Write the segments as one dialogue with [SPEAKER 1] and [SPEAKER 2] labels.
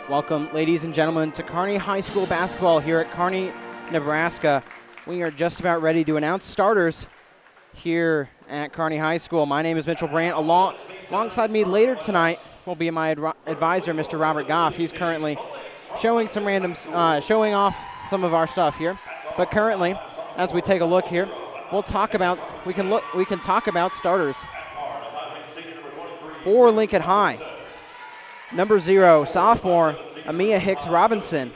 [SPEAKER 1] Welcome, ladies and gentlemen, to Kearney High School basketball here at Kearney, Nebraska. We are just about ready to announce starters here at Kearney High School. My name is Mitchell Brandt. Alongside me later tonight will be my advisor, Mr. Robert Goff. He's currently showing off some of our stuff here. But currently, as we take a look here, we can talk about starters. For Lincoln High, number 0, sophomore, Amia Hicks Robinson.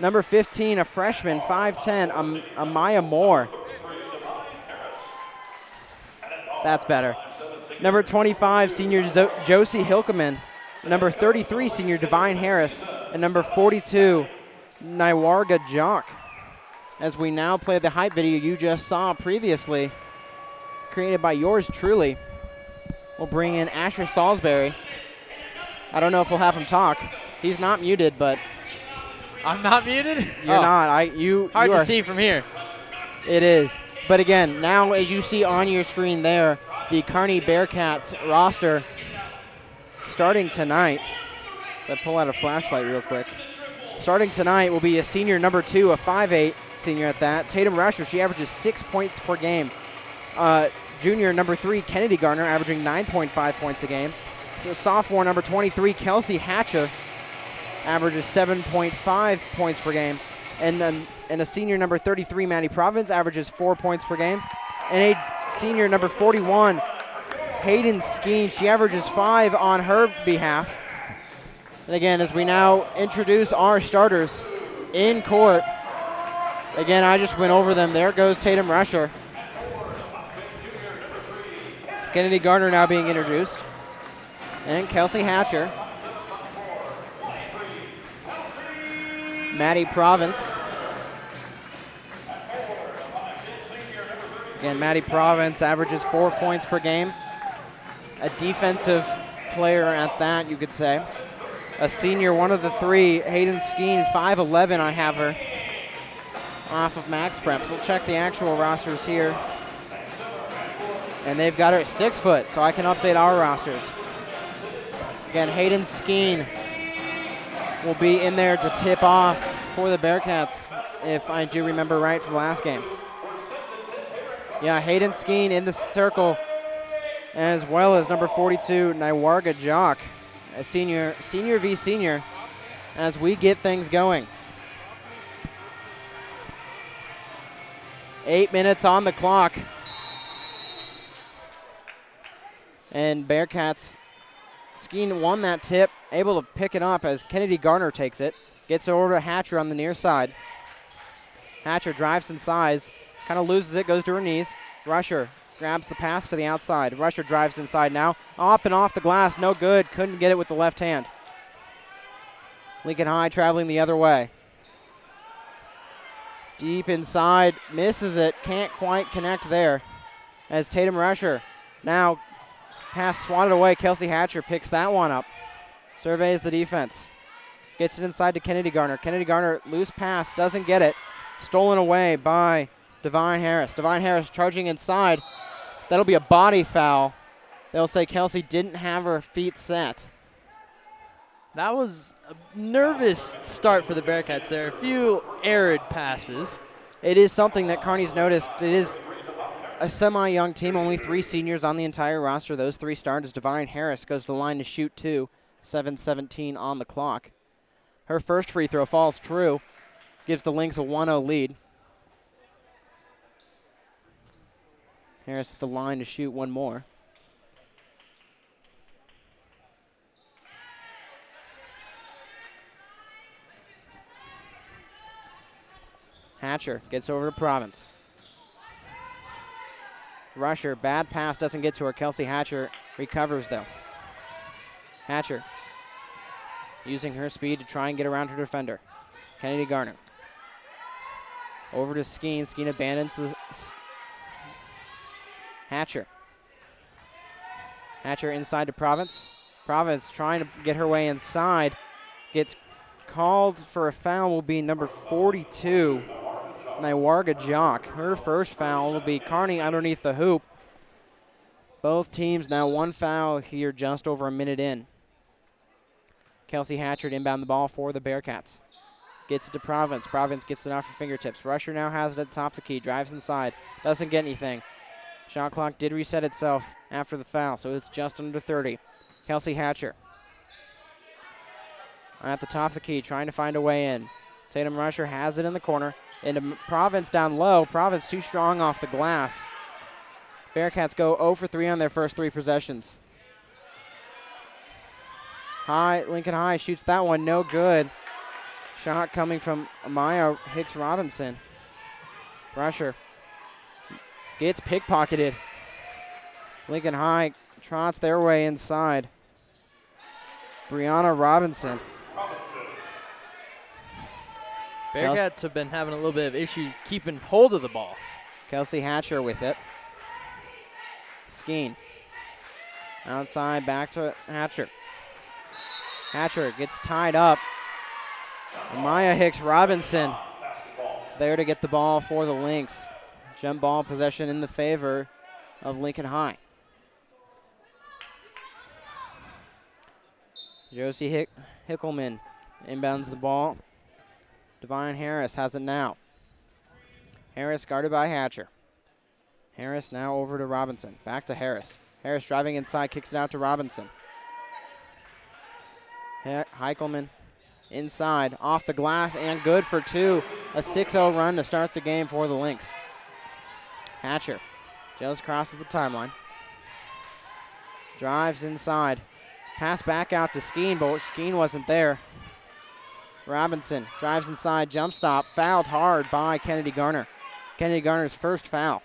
[SPEAKER 1] Number 15, a freshman, 5'10", Amaya Moore. That's better. Number 25, senior Josie Hilkeman. Number 33, senior Divine Harris. And number 42, Nywarga Jock. As we now play the hype video you just saw previously, created by yours truly. We'll bring in Asher Salisbury. I don't know if we'll have him talk. He's not muted, but
[SPEAKER 2] I'm not muted?
[SPEAKER 1] You're not.
[SPEAKER 2] Hard to see from here.
[SPEAKER 1] It is. But again, now as you see on your screen there, the Kearney Bearcats roster starting tonight. Let's pull out a flashlight real quick. Starting tonight will be a senior number 2, a 5'8" senior at that. Tatum Rusher, she averages 6 points per game. Junior number 3, Kennedy Garner, averaging 9.5 points a game. So sophomore number 23, Kelsey Hatcher, averages 7.5 points per game. And a senior number 33, Maddie Providence, averages 4 points per game. And a senior number 41, Hayden Skeen, she averages 5 on her behalf. And again, as we now introduce our starters in court, again, I just went over them. There goes Tatum Rusher. Kennedy Garner now being introduced. And Kelsey Hatcher. Maddie Province. Again, Maddie Province averages 4 points per game. A defensive player at that, you could say. A senior, one of the 3, Hayden Skeen, 5'11", I have her. Off of Max Prep. So we'll check the actual rosters here. And they've got her at 6 foot, so I can update our rosters. Again, Hayden Skeen will be in there to tip off for the Bearcats, if I do remember right from last game. Yeah, Hayden Skeen in the circle, as well as number 42, Nywarga Jock, a senior v senior, as we get things going. 8 minutes on the clock. And Bearcats, Skeen won that tip, able to pick it up as Kennedy Garner takes it. Gets over to Hatcher on the near side. Hatcher drives inside, kind of loses it, goes to her knees. Rusher grabs the pass to the outside. Rusher drives inside now. Up and off the glass, no good. Couldn't get it with the left hand. Lincoln High traveling the other way. Deep inside, misses it, can't quite connect there. As Tatum Rusher now pass swatted away. Kelsey Hatcher picks that one up. Surveys the defense. Gets it inside to Kennedy Garner. Kennedy Garner, loose pass, doesn't get it. Stolen away by Divine Harris. Divine Harris charging inside. That'll be a body foul. They'll say Kelsey didn't have her feet set.
[SPEAKER 2] That was a nervous start for the Bearcats there. A few arid passes.
[SPEAKER 1] It is something that Kearney's noticed. It is a semi-young team, only 3 seniors on the entire roster. Those 3 starters. Divine Harris goes to the line to shoot 2. 7:17 on the clock. Her first free throw falls true. Gives the Lynx a 1-0 lead. Harris at the line to shoot one more. Hatcher gets over to Province. Rusher, bad pass, doesn't get to her. Kelsey Hatcher recovers though. Hatcher using her speed to try and get around her defender. Kennedy Garner. Over to Skeen. Skeen abandons the Hatcher. Hatcher inside to Province. Province trying to get her way inside. Gets called for a foul, will be number 42, Nywarga Jock. Her first foul will be Kearney underneath the hoop. Both teams now one foul here just over a minute in. Kelsey Hatcher to inbound the ball for the Bearcats. Gets it to Province. Province gets it off her fingertips. Rusher now has it at the top of the key. Drives inside. Doesn't get anything. Shot clock did reset itself after the foul, so it's just under 30. Kelsey Hatcher at the top of the key, trying to find a way in. Tatum Rusher has it in the corner. Into Province down low. Province too strong off the glass. Bearcats go 0 for 3 on their first 3 possessions. Lincoln High shoots that one, no good. Shot coming from Amaya Hicks Robinson. Rusher gets pickpocketed. Lincoln High trots their way inside. Brianna Robinson.
[SPEAKER 2] Bearcats have been having a little bit of issues keeping hold of the ball.
[SPEAKER 1] Kelsey Hatcher with it. Skeen. Outside, back to Hatcher. Hatcher gets tied up. Maya Hicks Robinson there to get the ball for the Lynx. Jump ball possession in the favor of Lincoln High. Josie Hickelman inbounds the ball. Devine Harris has it now. Harris guarded by Hatcher. Harris now over to Robinson. Back to Harris. Harris driving inside, kicks it out to Robinson. Heichelman inside, off the glass, and good for 2. A 6-0 run to start the game for the Lynx. Hatcher just crosses the timeline. Drives inside. Pass back out to Skeen, but Skeen wasn't there. Robinson drives inside, jump stop, fouled hard by Kennedy Garner. Kennedy Garner's first foul.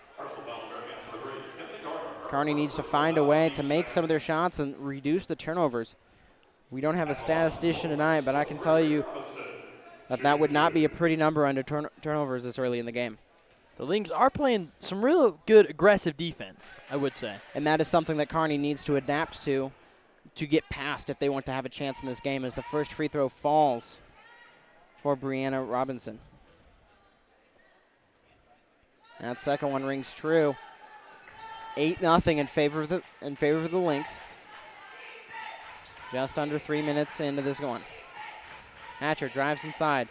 [SPEAKER 1] Kearney needs to find a way to make some of their shots and reduce the turnovers. We don't have a statistician tonight, but I can tell you that would not be a pretty number under turnovers this early in the game.
[SPEAKER 2] The Lynx are playing some real good aggressive defense, I would say.
[SPEAKER 1] And that is something that Kearney needs to adapt to get past if they want to have a chance in this game, as the first free throw falls for Brianna Robinson. That second one rings true. 8-0 in favor of the Lynx. Just under 3 minutes into this one. Hatcher drives inside.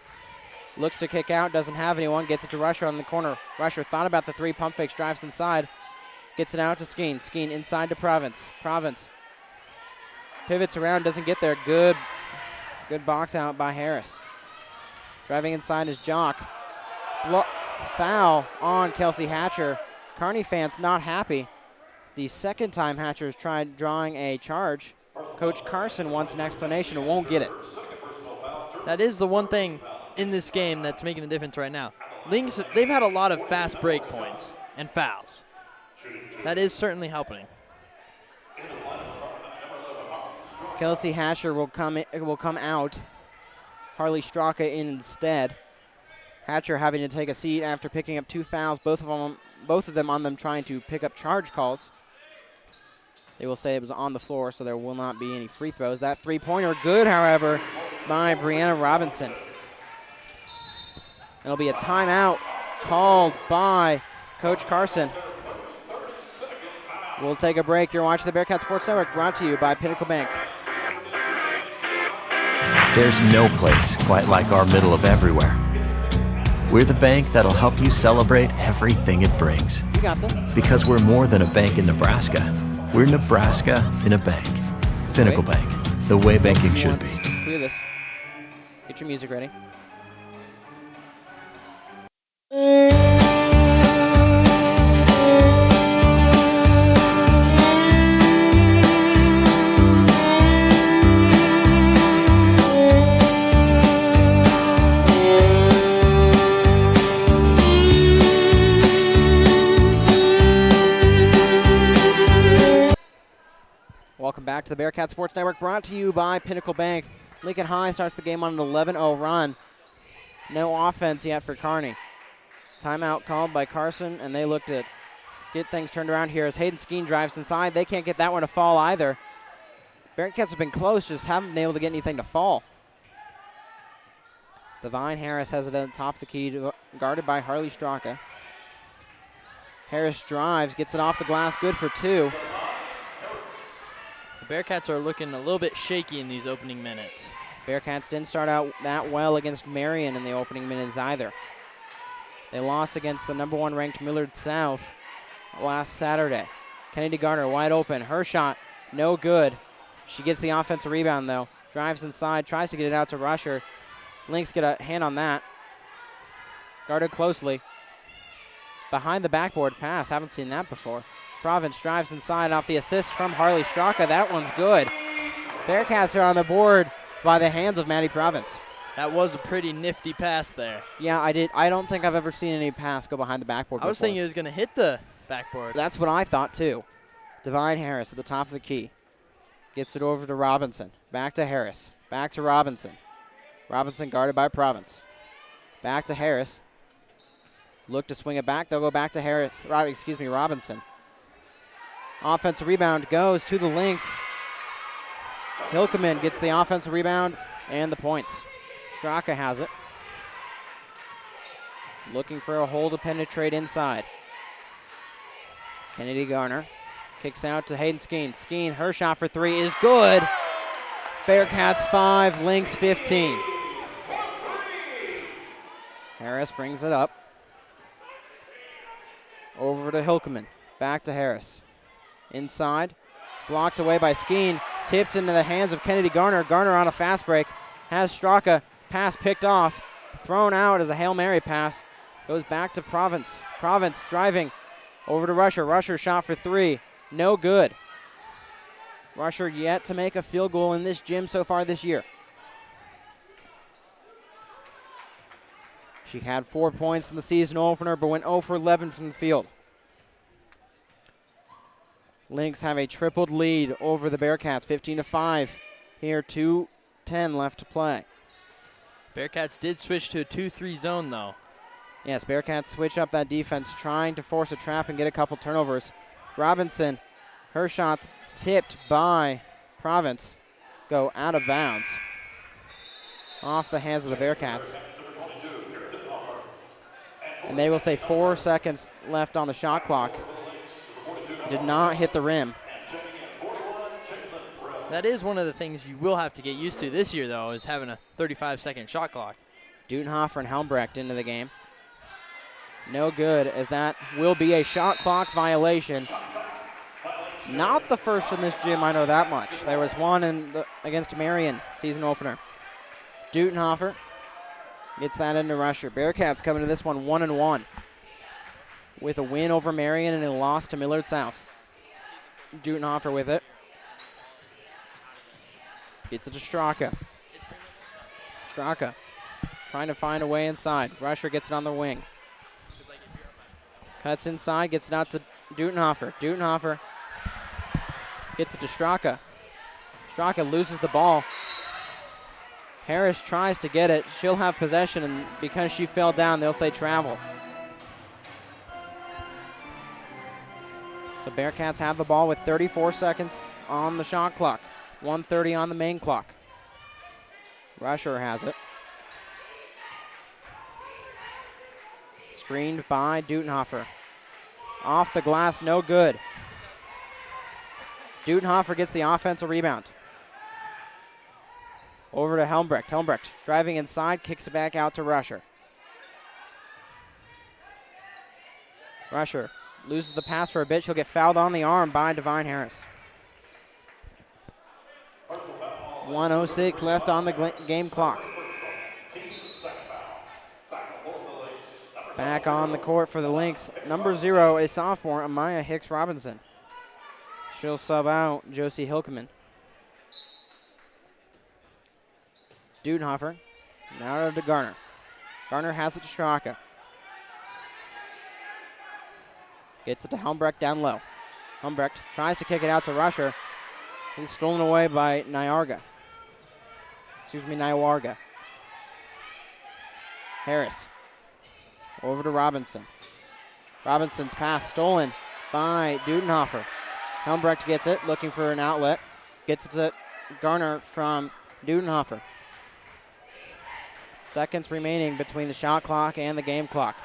[SPEAKER 1] Looks to kick out, doesn't have anyone, gets it to Rusher on the corner. Rusher thought about the 3, pump fakes, drives inside. Gets it out to Skeen. Skeen inside to Province. Province pivots around, doesn't get there. Good box out by Harris. Driving inside is Jock. Foul on Kelsey Hatcher. Kearney fans not happy. The second time Hatcher's tried drawing a charge. Coach Carson wants an explanation and won't get it.
[SPEAKER 2] That is the one thing in this game that's making the difference right now. Lynx, they've had a lot of fast break points and fouls. That is certainly helping.
[SPEAKER 1] Kelsey Hatcher will come out. Harley Straka in instead. Hatcher having to take a seat after picking up 2 fouls, both of them on them trying to pick up charge calls. They will say it was on the floor, so there will not be any free throws. That 3-pointer good, however, by Brianna Robinson. It'll be a timeout called by Coach Carson. We'll take a break. You're watching the Bearcat Sports Network, brought to you by Pinnacle Bank.
[SPEAKER 3] There's no place quite like our middle of everywhere. We're the bank that'll help you celebrate everything it brings.
[SPEAKER 1] You got this.
[SPEAKER 3] Because we're more than a bank in Nebraska. We're Nebraska in a bank. Pinnacle Bank, the way banking should be.
[SPEAKER 1] Clear this. Get your music ready. Welcome back to the Bearcat Sports Network, brought to you by Pinnacle Bank. Lincoln High starts the game on an 11-0 run. No offense yet for Kearney. Timeout called by Carson, and they look to get things turned around here as Hayden Skeen drives inside. They can't get that one to fall either. Bearcats have been close, just haven't been able to get anything to fall. Devine Harris has it at the top of the key, guarded by Harley Straka. Harris drives, gets it off the glass, good for 2.
[SPEAKER 2] The Bearcats are looking a little bit shaky in these opening minutes.
[SPEAKER 1] Bearcats didn't start out that well against Marion in the opening minutes either. They lost against the number 1 ranked Millard South last Saturday. Kennedy Garner wide open. Her shot, no good. She gets the offensive rebound though. Drives inside, tries to get it out to Rusher. Lynx get a hand on that. Guarded closely. Behind the backboard pass, haven't seen that before. Province drives inside off the assist from Harley Straka. That one's good. Bearcats are on the board by the hands of Maddie Province.
[SPEAKER 2] That was a pretty nifty pass there.
[SPEAKER 1] Yeah, I don't think I've ever seen any pass go behind the backboard before.
[SPEAKER 2] I was thinking it was going to hit the backboard.
[SPEAKER 1] That's what I thought too. Divine Harris at the top of the key. Gets it over to Robinson. Back to Harris. Back to Robinson. Robinson guarded by Province. Back to Harris. Look to swing it back. They'll go back to Harris. Robinson. Offensive rebound goes to the Lynx. Hilkeman gets the offensive rebound and the points. Straka has it. Looking for a hole to penetrate inside. Kennedy Garner kicks out to Hayden Skeen. Skeen, her shot for 3 is good. Bearcats 5, Lynx 15. Harris brings it up. Over to Hilkeman. Back to Harris. Inside. Blocked away by Skeen. Tipped into the hands of Kennedy Garner. Garner on a fast break. Has Straka. Pass picked off. Thrown out as a Hail Mary pass. Goes back to Province. Province driving. Over to Rusher. Rusher shot for 3. No good. Rusher yet to make a field goal in this gym so far this year. She had 4 points in the season opener, but went 0 for 11 from the field. Lynx have a tripled lead over the Bearcats, 15-5. Here, 2:10 left to play.
[SPEAKER 2] Bearcats did switch to a 2-3 zone, though.
[SPEAKER 1] Yes, Bearcats switch up that defense, trying to force a trap and get a couple turnovers. Robinson, her shot tipped by Province, go out of bounds. Off the hands of the Bearcats. And they will say 4 seconds left on the shot clock. Did not hit the rim.
[SPEAKER 2] That is one of the things you will have to get used to this year, though, is having a 35-second shot clock.
[SPEAKER 1] Dudenhofer and Helmbrecht into the game. No good, as that will be a shot clock violation. Not the first in this gym, I know that much. There was one against Marion, season opener. Dudenhofer gets that into Rusher. Bearcats coming to this one 1-1 with a win over Marion and a loss to Millard South. Dudenhofer with it. Gets it to Straka. Straka trying to find a way inside. Rusher gets it on the wing. Cuts inside, gets it out to Dudenhofer. Dudenhofer gets it to Straka. Straka loses the ball. Harris tries to get it. She'll have possession, and because she fell down, they'll say travel. So Bearcats have the ball with 34 seconds on the shot clock. 1:30 on the main clock. Rusher has it. Screened by Dudenhofer. Off the glass, no good. Dudenhofer gets the offensive rebound. Over to Helmbrecht. Helmbrecht driving inside, kicks it back out to Rusher. Rusher loses the pass for a bit. She'll get fouled on the arm by Divine Harris. 1:06 left on the game clock. Back on the court for the Lynx. Number 0, a sophomore, Amaya Hicks Robinson. She'll sub out Josie Hilkeman. Dudenhofer. Now to Garner. Garner has it to Straka. Gets it to Helmbrecht down low. Helmbrecht tries to kick it out to Rusher. He's stolen away by Nyarga. Harris. Over to Robinson. Robinson's pass stolen by Dudenhofer. Helmbrecht gets it, looking for an outlet. Gets it to Garner from Dudenhofer. Seconds remaining between the shot clock and the game clock.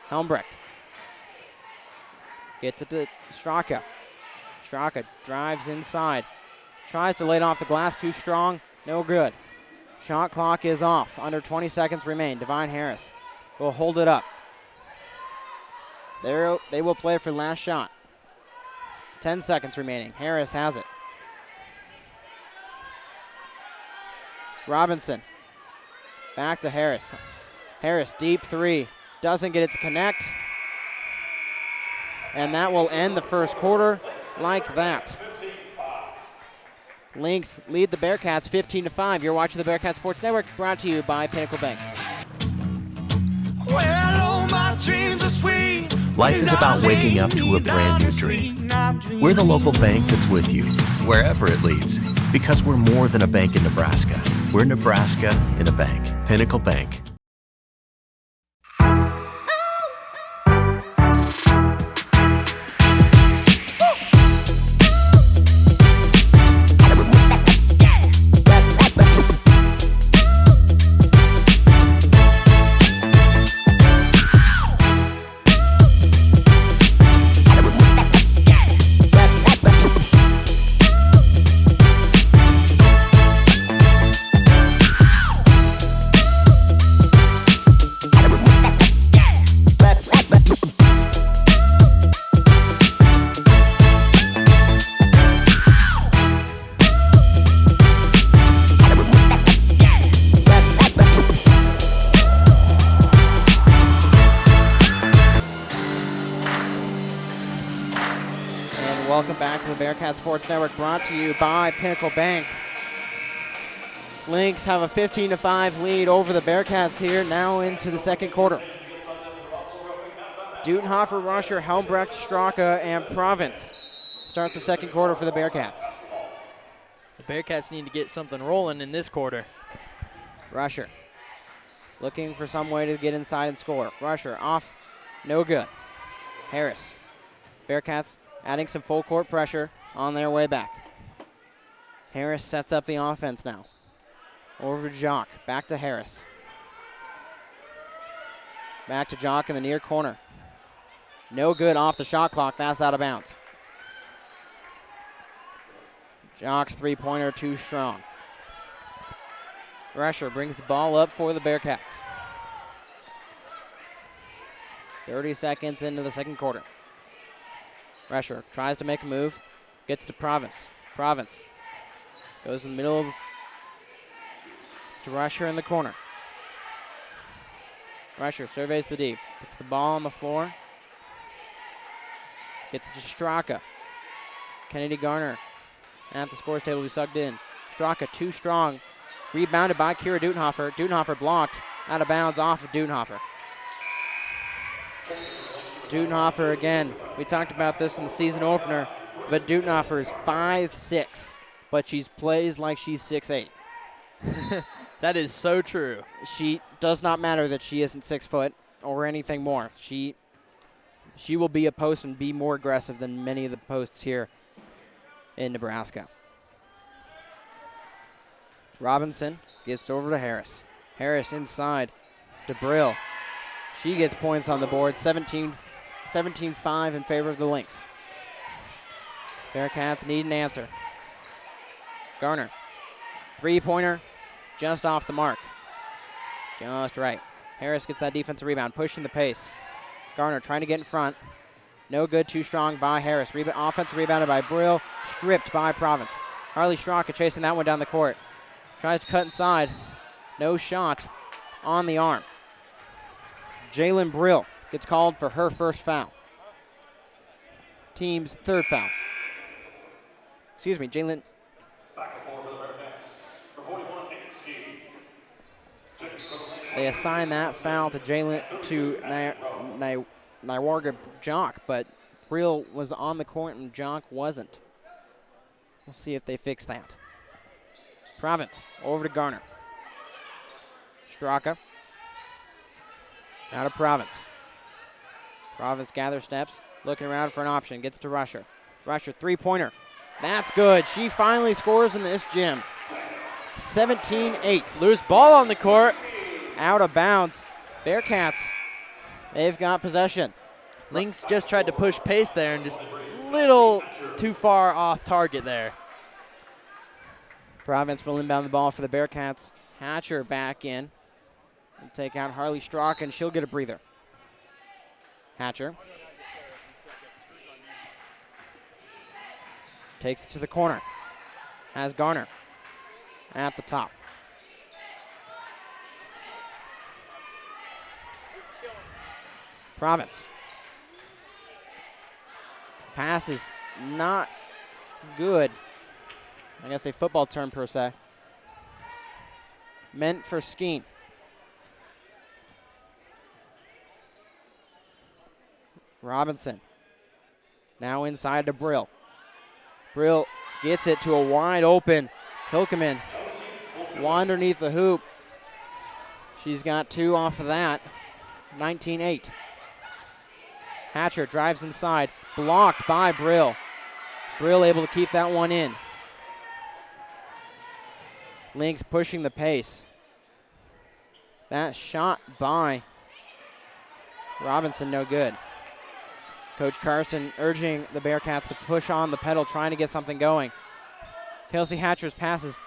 [SPEAKER 1] Helmbrecht gets it to Straka. Straka drives inside. Tries to lay it off the glass, too strong. No good. Shot clock is off. Under 20 seconds remain. Divine Harris will hold it up. They will play for last shot. 10 seconds remaining. Harris has it. Robinson. Back to Harris. Harris, deep three. Doesn't get it to connect. And that will end the first quarter like that. Lynx lead the Bearcats 15-5. You're watching the Bearcat Sports Network, brought to you by Pinnacle Bank.
[SPEAKER 4] Well, all my dreams are sweet.
[SPEAKER 3] Life is about waking up to a brand new dream. We're the local bank that's with you, wherever it leads, because we're more than a bank in Nebraska. We're Nebraska in a bank. Pinnacle Bank.
[SPEAKER 1] Welcome back to the Bearcat Sports Network, brought to you by Pinnacle Bank. Lynx have a 15-5 lead over the Bearcats here, now into the second quarter. Dutenhofer, Rusher, Helmbrecht, Straka, and Province start the second quarter for the Bearcats.
[SPEAKER 2] The Bearcats need to get something rolling in this quarter.
[SPEAKER 1] Rusher looking for some way to get inside and score. Rusher off, no good. Harris, Bearcats adding some full court pressure on their way back. Harris sets up the offense now. Over to Jock, back to Harris. Back to Jock in the near corner. No good off the shot clock, that's out of bounds. Jock's three-pointer too strong. Rusher brings the ball up for the Bearcats. 30 seconds into the second quarter. Rusher tries to make a move, gets to Province. Province goes in the middle of, it's to Rusher in the corner. Rusher surveys the deep, puts the ball on the floor, gets to Straka. Kennedy Garner at the scores table, he sucked in. Straka too strong, rebounded by Kira Dutenhofer. Dutenhofer blocked, out of bounds off of Dutenhofer. Dutenhofer again. We talked about this in the season opener, but Dutenhofer is 5'6", but she plays like she's 6'8".
[SPEAKER 2] That is so true.
[SPEAKER 1] She does not matter that she isn't 6 foot or anything more. She will be a post and be more aggressive than many of the posts here in Nebraska. Robinson gets over to Harris. Harris inside to Brill. She gets points on the board, 17-5 in favor of the Lynx. Bearcats need an answer. Garner, three-pointer, just off the mark. Just right. Harris gets that defensive rebound, pushing the pace. Garner trying to get in front. No good, too strong by Harris. Offensive rebounded by Brill, stripped by Province. Harley Straka chasing that one down the court. Tries to cut inside. No shot on the arm. Jalen Brill gets called for her first foul. Team's third foul. Excuse me, Jalen. They assign that foul to Nywarga Jock, but Brill was on the court and Jock wasn't. We'll see if they fix that. Province over to Garner. Straka. Out of Province. Province gathers steps, looking around for an option, gets to Rusher. Rusher, three-pointer. That's good. She finally scores in this gym. 17-8.
[SPEAKER 2] Loose ball on the court.
[SPEAKER 1] Out of bounds. Bearcats, they've got possession.
[SPEAKER 2] Lynx just tried to push pace there and just little too far off target there.
[SPEAKER 1] Province will inbound the ball for the Bearcats. Hatcher back in. We'll take out Harley Strock, and she'll get a breather. Hatcher takes it to the corner. Has Garner at the top. Province. Pass is not good. I guess a football term per se. Meant for Skeen. Robinson. Now inside to Brill. Brill gets it to a wide open Hilkeman. One underneath the hoop. She's got 2 off of that. 19-8. Hatcher drives inside. Blocked by Brill. Brill able to keep that one in. Lynx pushing the pace. That shot by Robinson no good. Coach Carson urging the Bearcats to push on the pedal, trying to get something going. Kelsey Hatcher's pass is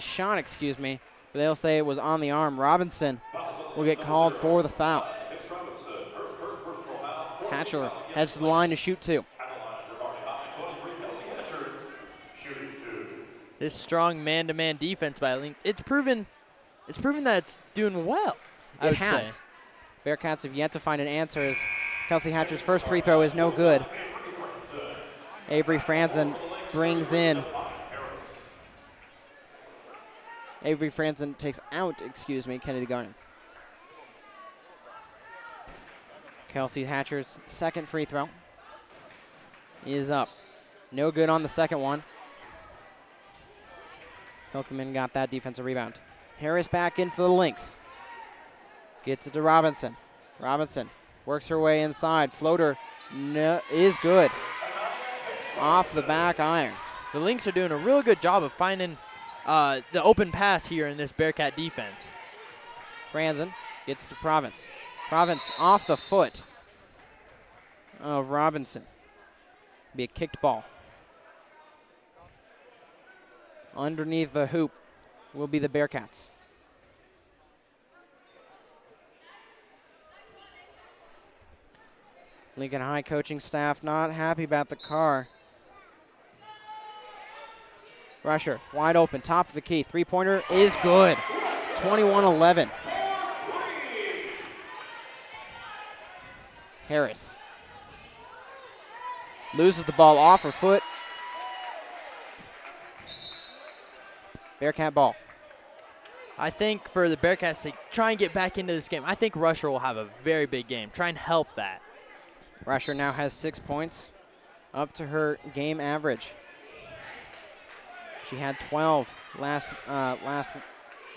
[SPEAKER 1] shot, excuse me, but they'll say it was on the arm. Robinson will get called for the foul. Hatcher heads to the line to shoot 2.
[SPEAKER 2] This strong man-to-man defense by Lynx, it's proven that it's doing well.
[SPEAKER 1] It has. Bearcats have yet to find an answer as Kelsey Hatcher's first free throw is no good. Avery Franzen brings in. Avery Franzen takes out, Kennedy Garner. Kelsey Hatcher's second free throw is up. No good on the second one. Hilkeman got that defensive rebound. Harris back in for the Lynx. Gets it to Robinson. Robinson works her way inside. Floater is good. Off the back iron.
[SPEAKER 2] The Lynx are doing a real good job of finding the open pass here in this Bearcat defense.
[SPEAKER 1] Franzen gets to Province. Province off the foot of Robinson. Be a kicked ball. Underneath the hoop will be the Bearcats. Lincoln High coaching staff not happy about the car. Rusher, wide open, top of the key. Three-pointer is good. 21-11. Harris loses the ball off her foot. Bearcat ball.
[SPEAKER 2] I think for the Bearcats to try and get back into this game, I think Rusher will have a very big game. Try and help that.
[SPEAKER 1] Rusher now has 6 points, up to her game average. She had 12 last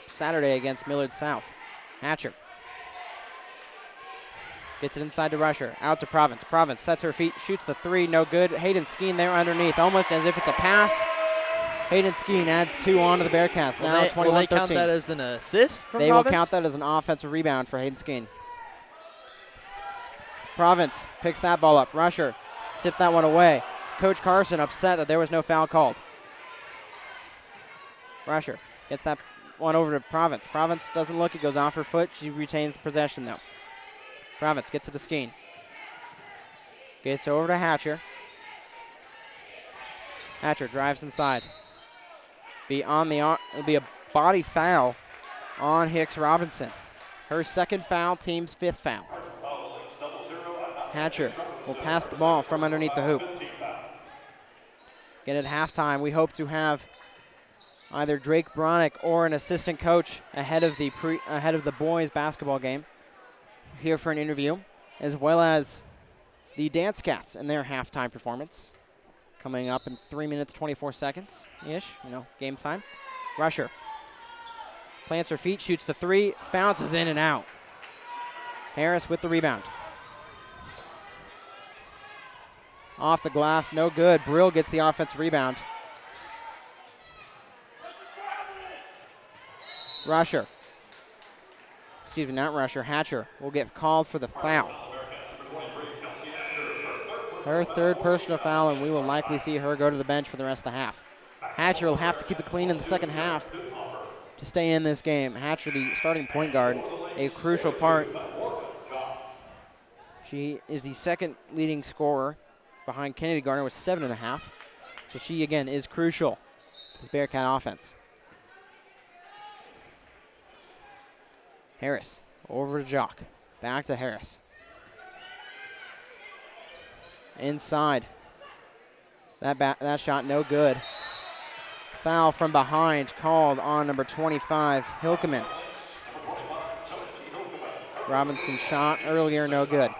[SPEAKER 1] Saturday against Millard South. Hatcher gets it inside to Rusher, out to Province. Province sets her feet, shoots the 3, no good. Hayden Skeen there underneath, almost as if it's a pass. Hayden Skeen adds 2 on to the Bearcats. Now 21-13.
[SPEAKER 2] Will they count that as an assist from
[SPEAKER 1] They
[SPEAKER 2] Province?
[SPEAKER 1] will count that as an offensive rebound for Hayden Skeen. Province picks that ball up. Rusher tipped that one away. Coach Carson upset that there was no foul called. Rusher gets that one over to Province. Province doesn't look. It goes off her foot. She retains the possession, though. Province gets it to Skeen. Gets over to Hatcher. Hatcher drives inside. It'll be a body foul on Hicks Robinson. Her second foul, team's 5th foul. Hatcher will pass the ball from underneath the hoop. Again, at halftime, we hope to have either Drake Bronick or an assistant coach ahead of the boys basketball game here for an interview, as well as the Dance Cats and their halftime performance coming up in 3 minutes, 24 seconds-ish, game time. Rusher plants her feet, shoots the 3, bounces in and out. Harris with the rebound. Off the glass, no good. Brill gets the offensive rebound. Rusher. Excuse me, not Rusher. Hatcher will get called for the foul. Her third personal foul, and we will likely see her go to the bench for the rest of the half. Hatcher will have to keep it clean in the second half to stay in this game. Hatcher, the starting point guard, a crucial part. She is the second leading scorer behind Kennedy Garner with 7.5. So she, again, is crucial to this Bearcat offense. Harris over to Jock. Back to Harris. Inside. That shot no good. Foul from behind called on number 25, Hilkeman. Robinson shot earlier, no good.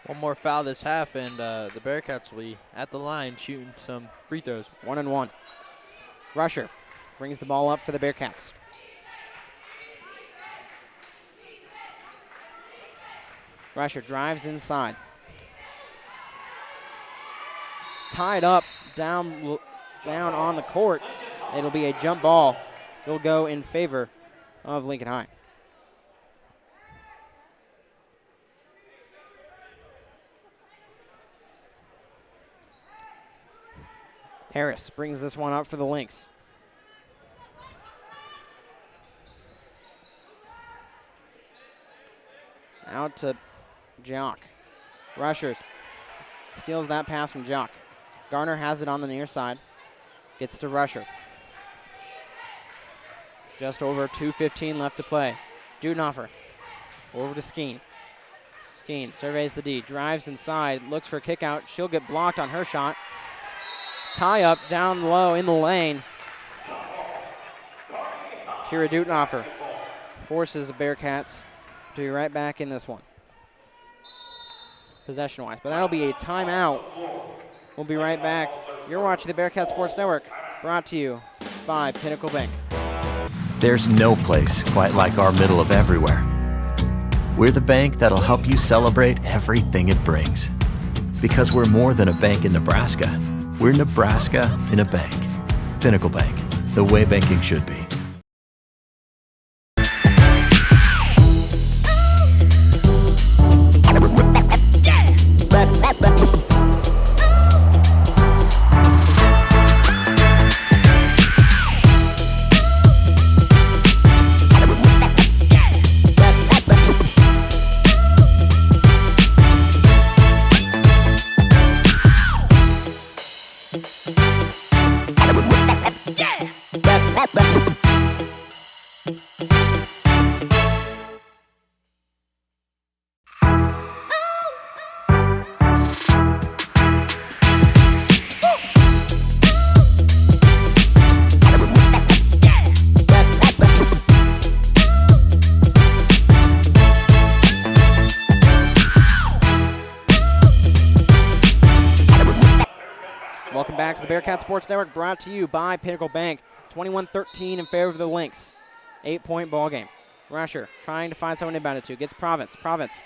[SPEAKER 2] One more foul this half, and the Bearcats will be at the line shooting some free throws.
[SPEAKER 1] 1-1. Rusher brings the ball up for the Bearcats. Rusher drives inside. Tied up down on the court. It'll be a jump ball. It'll go in favor of Lincoln High. Harris brings this one up for the Lynx. Out to Jock. Rushers steals that pass from Jock. Garner has it on the near side. Gets to Rusher. Just over 2:15 left to play. Dudenhofer over to Skeen. Skeen surveys the D, drives inside, looks for a kick out. She'll get blocked on her shot. Tie up down low in the lane. Kira Dudenhofer forces the Bearcats to be right back in this one, possession-wise. But that'll be a timeout. We'll be right back. You're watching the Bearcat Sports Network, brought to you by Pinnacle Bank.
[SPEAKER 3] There's no place quite like our middle of everywhere. We're the bank that'll help you celebrate everything it brings. Because we're more than a bank in Nebraska. We're Nebraska in a bank. Pinnacle Bank, the way banking should be.
[SPEAKER 1] Welcome back to the Bearcat Sports Network, brought to you by Pinnacle Bank. 21-13 in favor of the Lynx. 8-point ball game. Rusher trying to find someone to inbound it to. Gets Province. Province,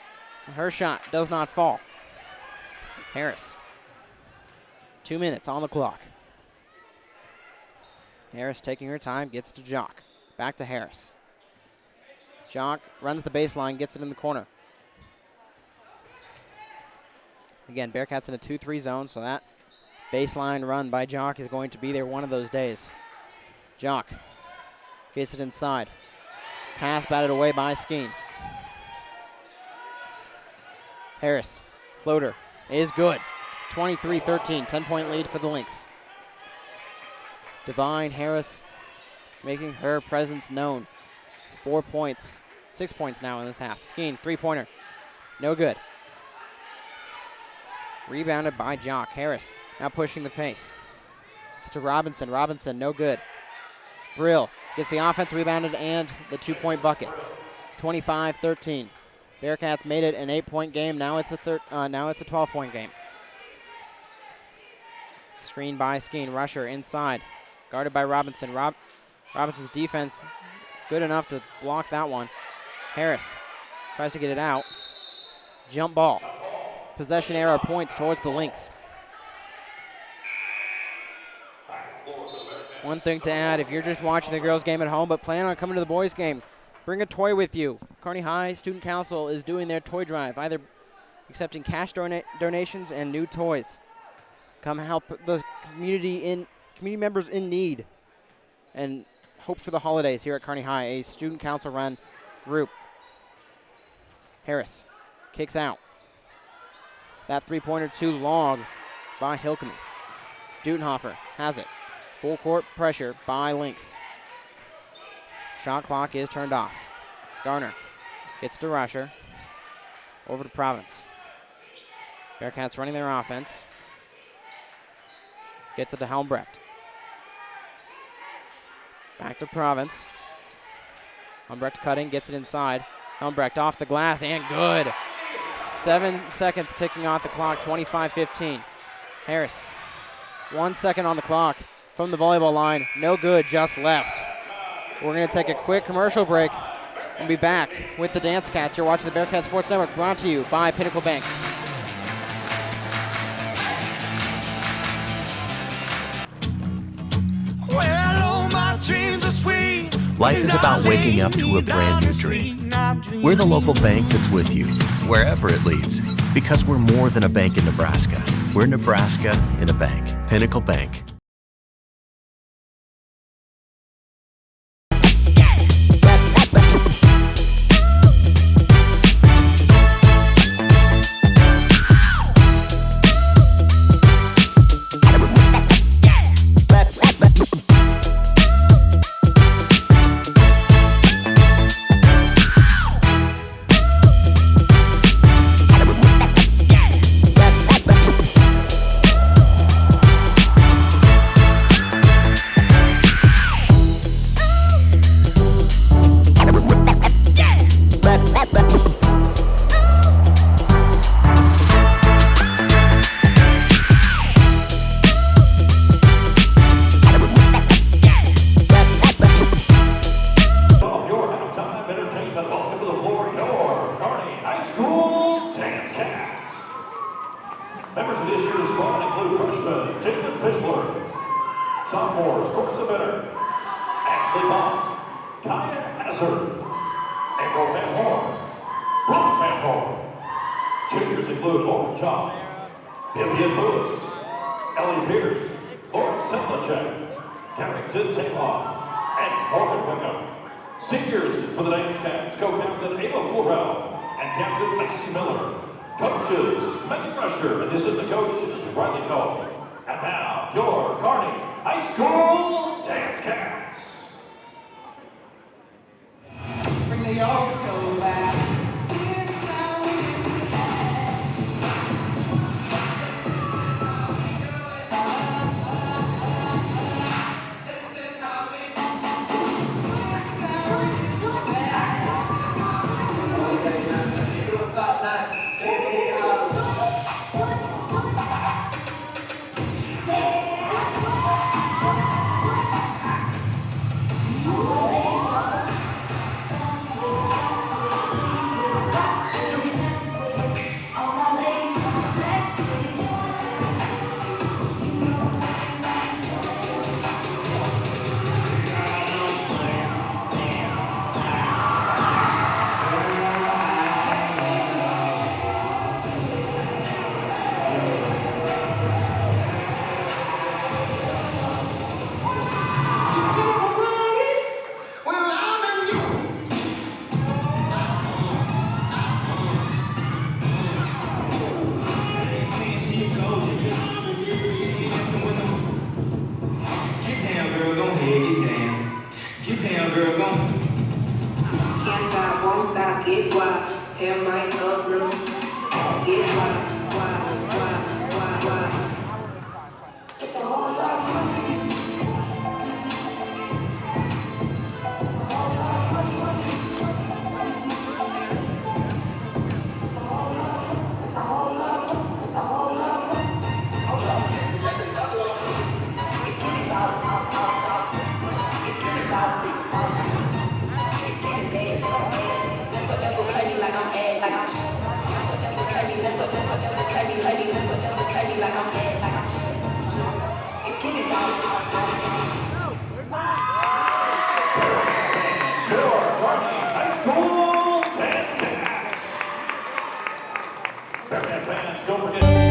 [SPEAKER 1] her shot does not fall. Harris. 2 minutes on the clock. Harris taking her time, gets to Jock. Back to Harris. Jock runs the baseline, gets it in the corner. Again, Bearcats in a 2-3 zone, so that baseline run by Jock is going to be there one of those days. Jock gets it inside. Pass batted away by Skeen. Harris, floater, is good. 23-13, 10-point lead for the Lynx. Divine Harris making her presence known. 4 points, 6 points now in this half. Skeen, three-pointer, no good. Rebounded by Jock. Harris now pushing the pace. It's to Robinson. Robinson, no good. Brill gets the offense rebounded and the 2-point bucket. 25-13. Bearcats made it an 8-point game. Now it's a 12-point game. Screen by Skeen. Rusher inside, guarded by Robinson. Robinson's defense good enough to block that one. Harris tries to get it out. Jump ball. Possession arrow points towards the Lynx. One thing to add, if you're just watching the girls' game at home but plan on coming to the boys' game, bring a toy with you. Kearney High Student Council is doing their toy drive. Either you accepting cash donations and new toys. Come help the community members in need and hope for the holidays here at Kearney High, a student council run group. Harris kicks out. That three-pointer too long by Hilkemy. Dudenhofer has it. Full court pressure by Lynx. Shot clock is turned off. Garner gets to Rusher. Over to Providence. Bearcats running their offense. Gets it to Helmbrecht. Back to Province. Helmbrecht cutting, gets it inside. Helmbrecht off the glass and good. 7 seconds ticking off the clock, 25-15. Harris, 1 second on the clock from the volleyball line. No good, just left. We're going to take a quick commercial break and be back with the Dance Cats. You're watching the Bearcat Sports Network, brought to you by Pinnacle Bank.
[SPEAKER 4] Well, all my dreams are sweet.
[SPEAKER 3] Life is about waking up to a brand new dream. We're the local bank that's with you, wherever it leads, because we're more than a bank in Nebraska. We're Nebraska in a bank. Pinnacle Bank.
[SPEAKER 5] Members of this year's squad include freshman Jacob Fischler, sophomores Corsa Bitter, Ashley Bond, Kaya Hazard, April Van Horn, Brock Van Horn. Juniors include Lauren Chow, Vivian Lewis, Ellie Pierce, Lauren Semplacek, Carrington Taylor, and Morgan Wickham. Seniors for the Dance Cats, co-captain Ava Florell and Captain Macy Miller. Coaches, Megan Rusher, and the assistant coach is Riley Cole. And now, your Kearney High School Dance Cats.
[SPEAKER 6] Bring the old school back.
[SPEAKER 5] Fans, don't forget.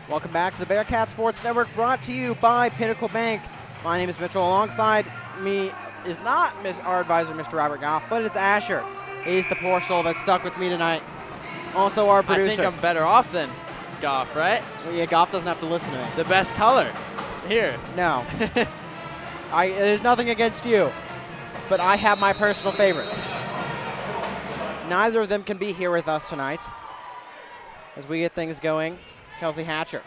[SPEAKER 1] Welcome back to the Bearcat Sports Network, brought to you by Pinnacle Bank. My name is Mitchell. Alongside me is not our advisor, Mr. Robert Goff, but it's Asher. He's the poor soul that stuck with me tonight. Also our producer.
[SPEAKER 2] I think I'm better off than Goff, right?
[SPEAKER 1] Well, yeah, Goff doesn't have to listen to me.
[SPEAKER 2] The best color. Here.
[SPEAKER 1] No. There's nothing against you, but I have my personal favorites. Neither of them can be here with us tonight as we get things going. Kelsey Hatcher.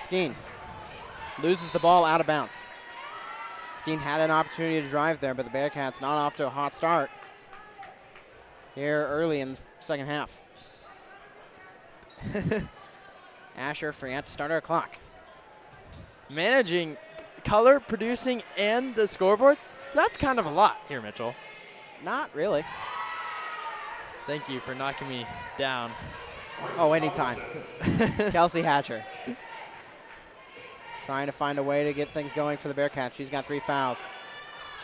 [SPEAKER 1] Skeen loses the ball out of bounds. Skeen had an opportunity to drive there, but the Bearcats not off to a hot start here early in the second half. Asher forgot to start our clock.
[SPEAKER 2] Managing color, producing, and the scoreboard, that's kind of a lot here, Mitchell.
[SPEAKER 1] Not really.
[SPEAKER 2] Thank you for knocking me down.
[SPEAKER 1] Oh, anytime. Kelsey Hatcher. Trying to find a way to get things going for the Bearcats. She's got 3 fouls.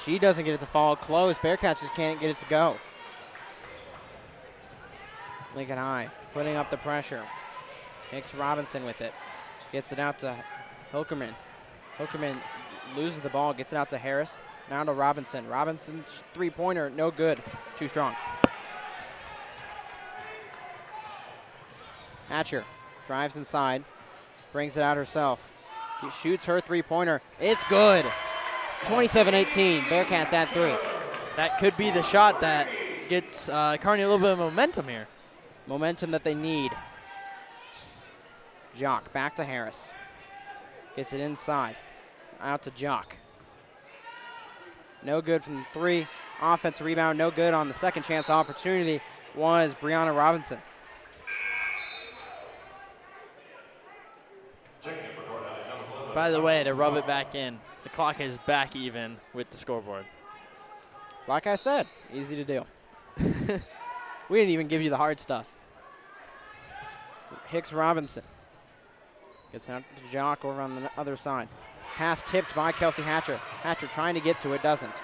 [SPEAKER 1] She doesn't get it to fall close. Bearcats just can't get it to go. Lincoln High putting up the pressure. Hicks Robinson with it. Gets it out to Hilkerman. Hilkerman loses the ball, gets it out to Harris. Now to Robinson. Robinson's three-pointer, no good. Too strong. Hatcher drives inside, brings it out herself. He shoots her three-pointer. It's good. It's 27-18. Bearcats at 3.
[SPEAKER 2] That could be the shot that gets Kearney a little bit of momentum here.
[SPEAKER 1] Momentum that they need. Jock back to Harris. Gets it inside. Out to Jock. No good from the 3. Offensive rebound, no good on the second chance opportunity was Brianna Robinson.
[SPEAKER 2] By the way, to rub it back in, the clock is back even with the scoreboard.
[SPEAKER 1] Like I said, easy to do. We didn't even give you the hard stuff. Hicks Robinson. Gets out to Jock over on the other side. Pass tipped by Kelsey Hatcher. Hatcher trying to get to it, doesn't.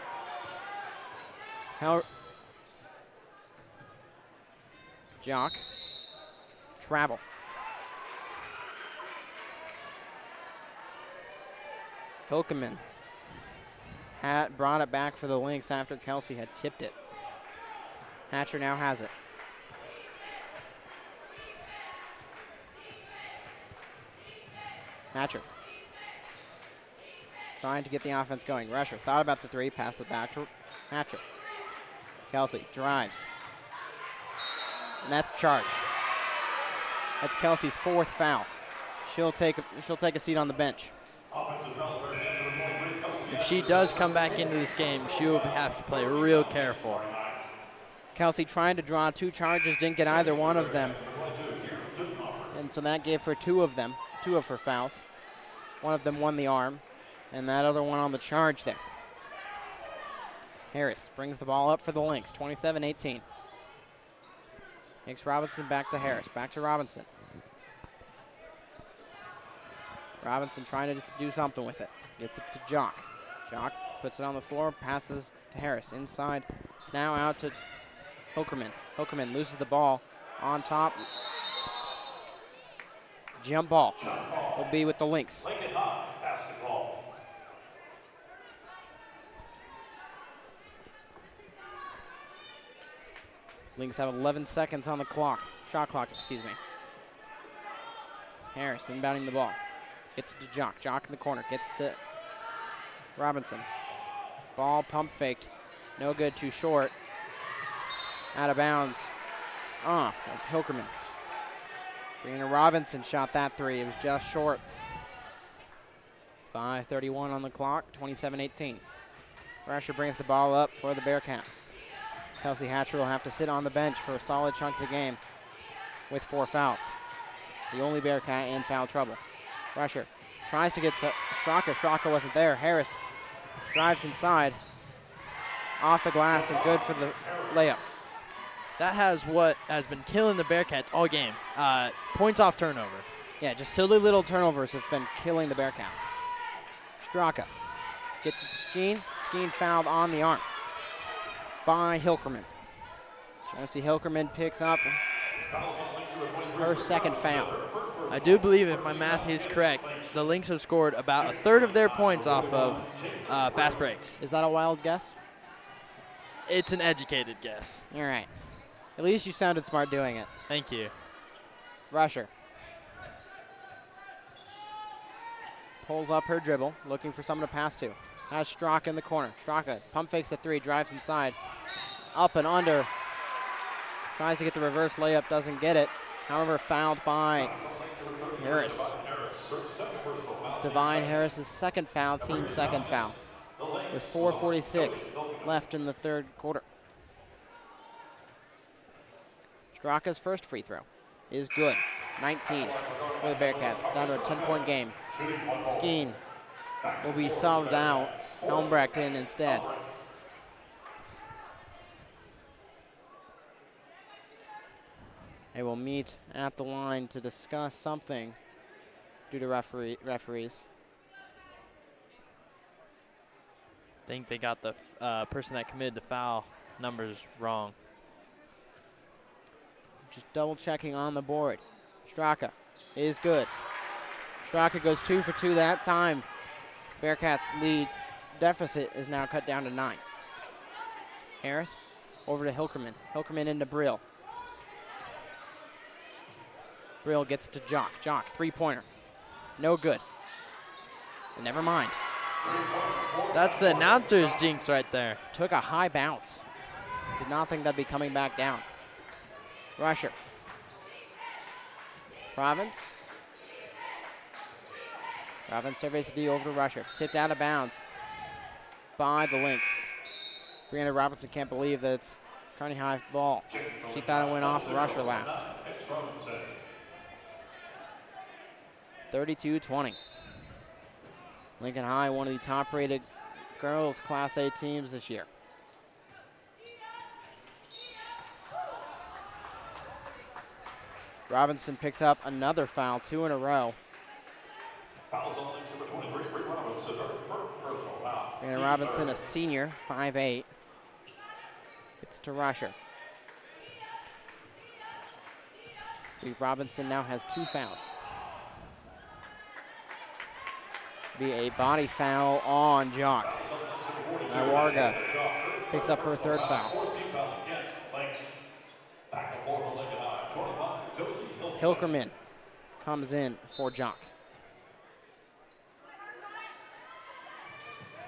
[SPEAKER 1] Jock. Travel. Hilkeman had brought it back for the Lynx after Kelsey had tipped it. Hatcher now has it. Hatcher trying to get the offense going. Rusher thought about the 3, passes it back to Hatcher. Kelsey drives. And that's a charge. That's Kelsey's 4th foul. She'll take a seat on the bench.
[SPEAKER 2] If she does come back into this game, she will have to play real careful.
[SPEAKER 1] Kelsey trying to draw 2 charges, didn't get either one of them. And so that gave her 2 of them, 2 of her fouls. One of them won the arm, and that other one on the charge there. Harris brings the ball up for the Lynx, 27-18. Hicks Robinson back to Harris, back to Robinson. Robinson trying to just do something with it. Gets it to Jock. Jock puts it on the floor, passes to Harris. Inside, now out to Hilkerman. Hilkerman loses the ball on top. Jump ball will be with the Lynx. Lynx have 11 seconds on the clock. Shot clock, excuse me. Harris inbounding the ball. Gets it to Jock. Jock in the corner. Gets it to Robinson. Ball pump faked. No good, too short. Out of bounds. Off of Hilkerman. Brianna Robinson shot that 3. It was just short. 5:31 on the clock. 27-18. Rasher brings the ball up for the Bearcats. Kelsey Hatcher will have to sit on the bench for a solid chunk of the game with 4 fouls. The only Bearcat in foul trouble. Rusher tries to get to Straka. Straka wasn't there. Harris drives inside. Off the glass and good for the layup.
[SPEAKER 2] That has what has been killing the Bearcats all game. Points off turnover.
[SPEAKER 1] Yeah, just silly little turnovers have been killing the Bearcats. Straka gets to Skeen. Skeen fouled on the arm by Hilkerman. Josie Hilkerman picks up Her second foul.
[SPEAKER 2] I do believe, if my math is correct, the Lynx have scored about a third of their points off of fast breaks.
[SPEAKER 1] Is that a wild guess?
[SPEAKER 2] It's an educated guess.
[SPEAKER 1] All right. At least you sounded smart doing it.
[SPEAKER 2] Thank you.
[SPEAKER 1] Rusher. Pulls up her dribble, looking for someone to pass to. Has Straka in the corner. Straka pump fakes the three, drives inside. Up and under. Tries to get the reverse layup, doesn't get it. However, fouled by Harris. It's Divine Harris's second foul, team second foul, with 4:46 left in the third quarter. Straka's first free throw is good. 19 for the Bearcats, down to a 10-point game. Skeen will be subbed out. Helmbrecht in instead. They will meet at the line to discuss something due to referees.
[SPEAKER 2] I think they got the person that committed the foul numbers wrong.
[SPEAKER 1] Just double checking on the board. Straka is good. Straka goes 2 for 2 that time. Bearcats lead deficit is now cut down to 9. Harris over to Hilkerman. Hilkerman into Brill. Brill gets to Jock. Jock, three-pointer. No good. Never mind.
[SPEAKER 2] That's the announcer's jinx right there.
[SPEAKER 1] Took a high bounce. Did not think that'd be coming back down. Rusher. Province. Province surveys the D over to Rusher. Tipped out of bounds by the Lynx. Brianna Robinson can't believe that it's Kearney High ball. She thought it went off Rusher last. 32-20. Lincoln High, one of the top-rated girls Class A teams this year. Robinson picks up another foul, 2 in a row. And Robinson, a senior, 5'8". It's to Rusher. Robinson now has 2 fouls. Be a body foul on Jock. Warga picks up her third foul. Hilkerman comes in for Jock.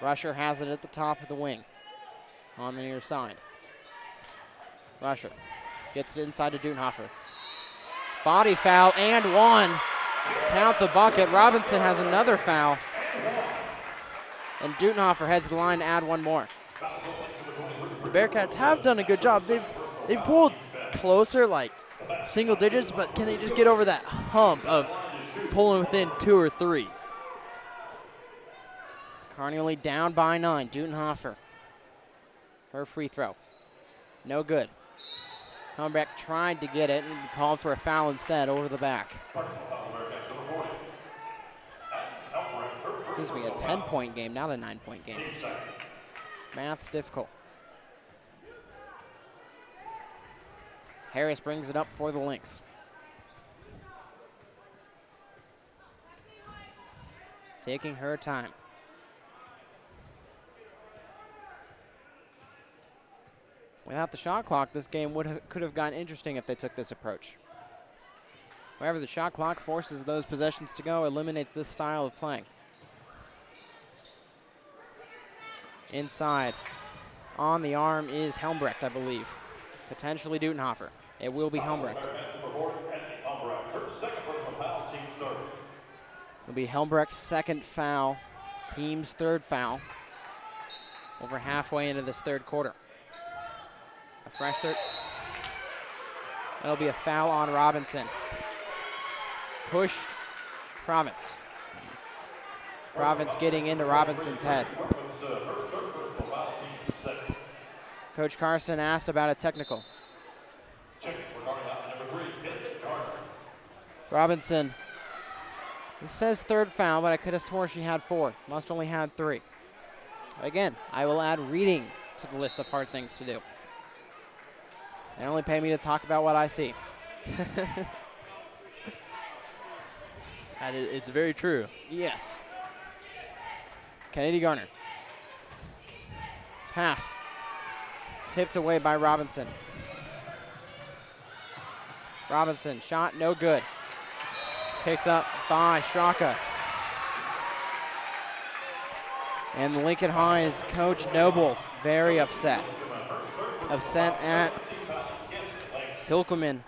[SPEAKER 1] Rusher has it at the top of the wing on the near side. Rusher gets it inside to Dutenhofer. Body foul and 1. Count the bucket. Robinson has another foul. And Dutenhofer heads to the line to add 1 more.
[SPEAKER 2] The Bearcats have done a good job. They've pulled closer, like single digits, but can they just get over that hump of pulling within 2 or 3?
[SPEAKER 1] Kearney only down by 9. Dutenhofer. Her free throw. No good. Helmbrecht tried to get it and called for a foul instead over the back. Excuse me, a 10-point game, not a 9-point game. Math's difficult. Harris brings it up for the Lynx. Taking her time. Without the shot clock, this game could have gotten interesting if they took this approach. However, the shot clock forces those possessions to go, eliminates this style of playing. Inside. On the arm is Helmbrecht, I believe. Potentially Dutenhofer. It will be Helmbrecht. It'll be Helmbrecht's second foul, team's third foul. Over halfway into this third quarter. A fresh third. That'll be a foul on Robinson. Push Province. Province getting into Robinson's head. Coach Carson asked about a technical. Robinson, it says third foul, but I could have swore she had 4. Must only had 3. Again, I will add reading to the list of hard things to do. They only pay me to talk about what I see.
[SPEAKER 2] It's very true.
[SPEAKER 1] Yes. Kennedy Garner. Pass. Tipped away by Robinson. Robinson, shot no good. Picked up by Straka. And Lincoln High's coach Noble very upset. Upset at Hilkeman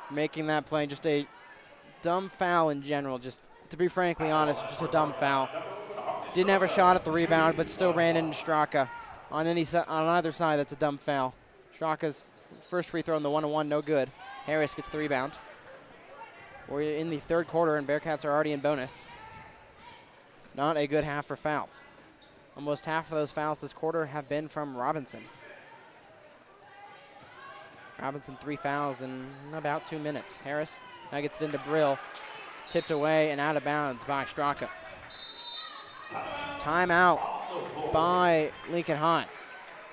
[SPEAKER 1] making that play. Just a dumb foul in general. Just to be frankly honest, just a dumb foul. Didn't have a shot at the rebound, but still ran into Straka. On either side, that's a dumb foul. Straka's first free throw in the 1-on-1, no good. Harris gets the rebound. We're in the third quarter, and Bearcats are already in bonus. Not a good half for fouls. Almost half of those fouls this quarter have been from Robinson. Robinson 3 fouls in about 2 minutes. Harris now gets it into Brill. Tipped away and out of bounds by Straka. Timeout by Lincoln High.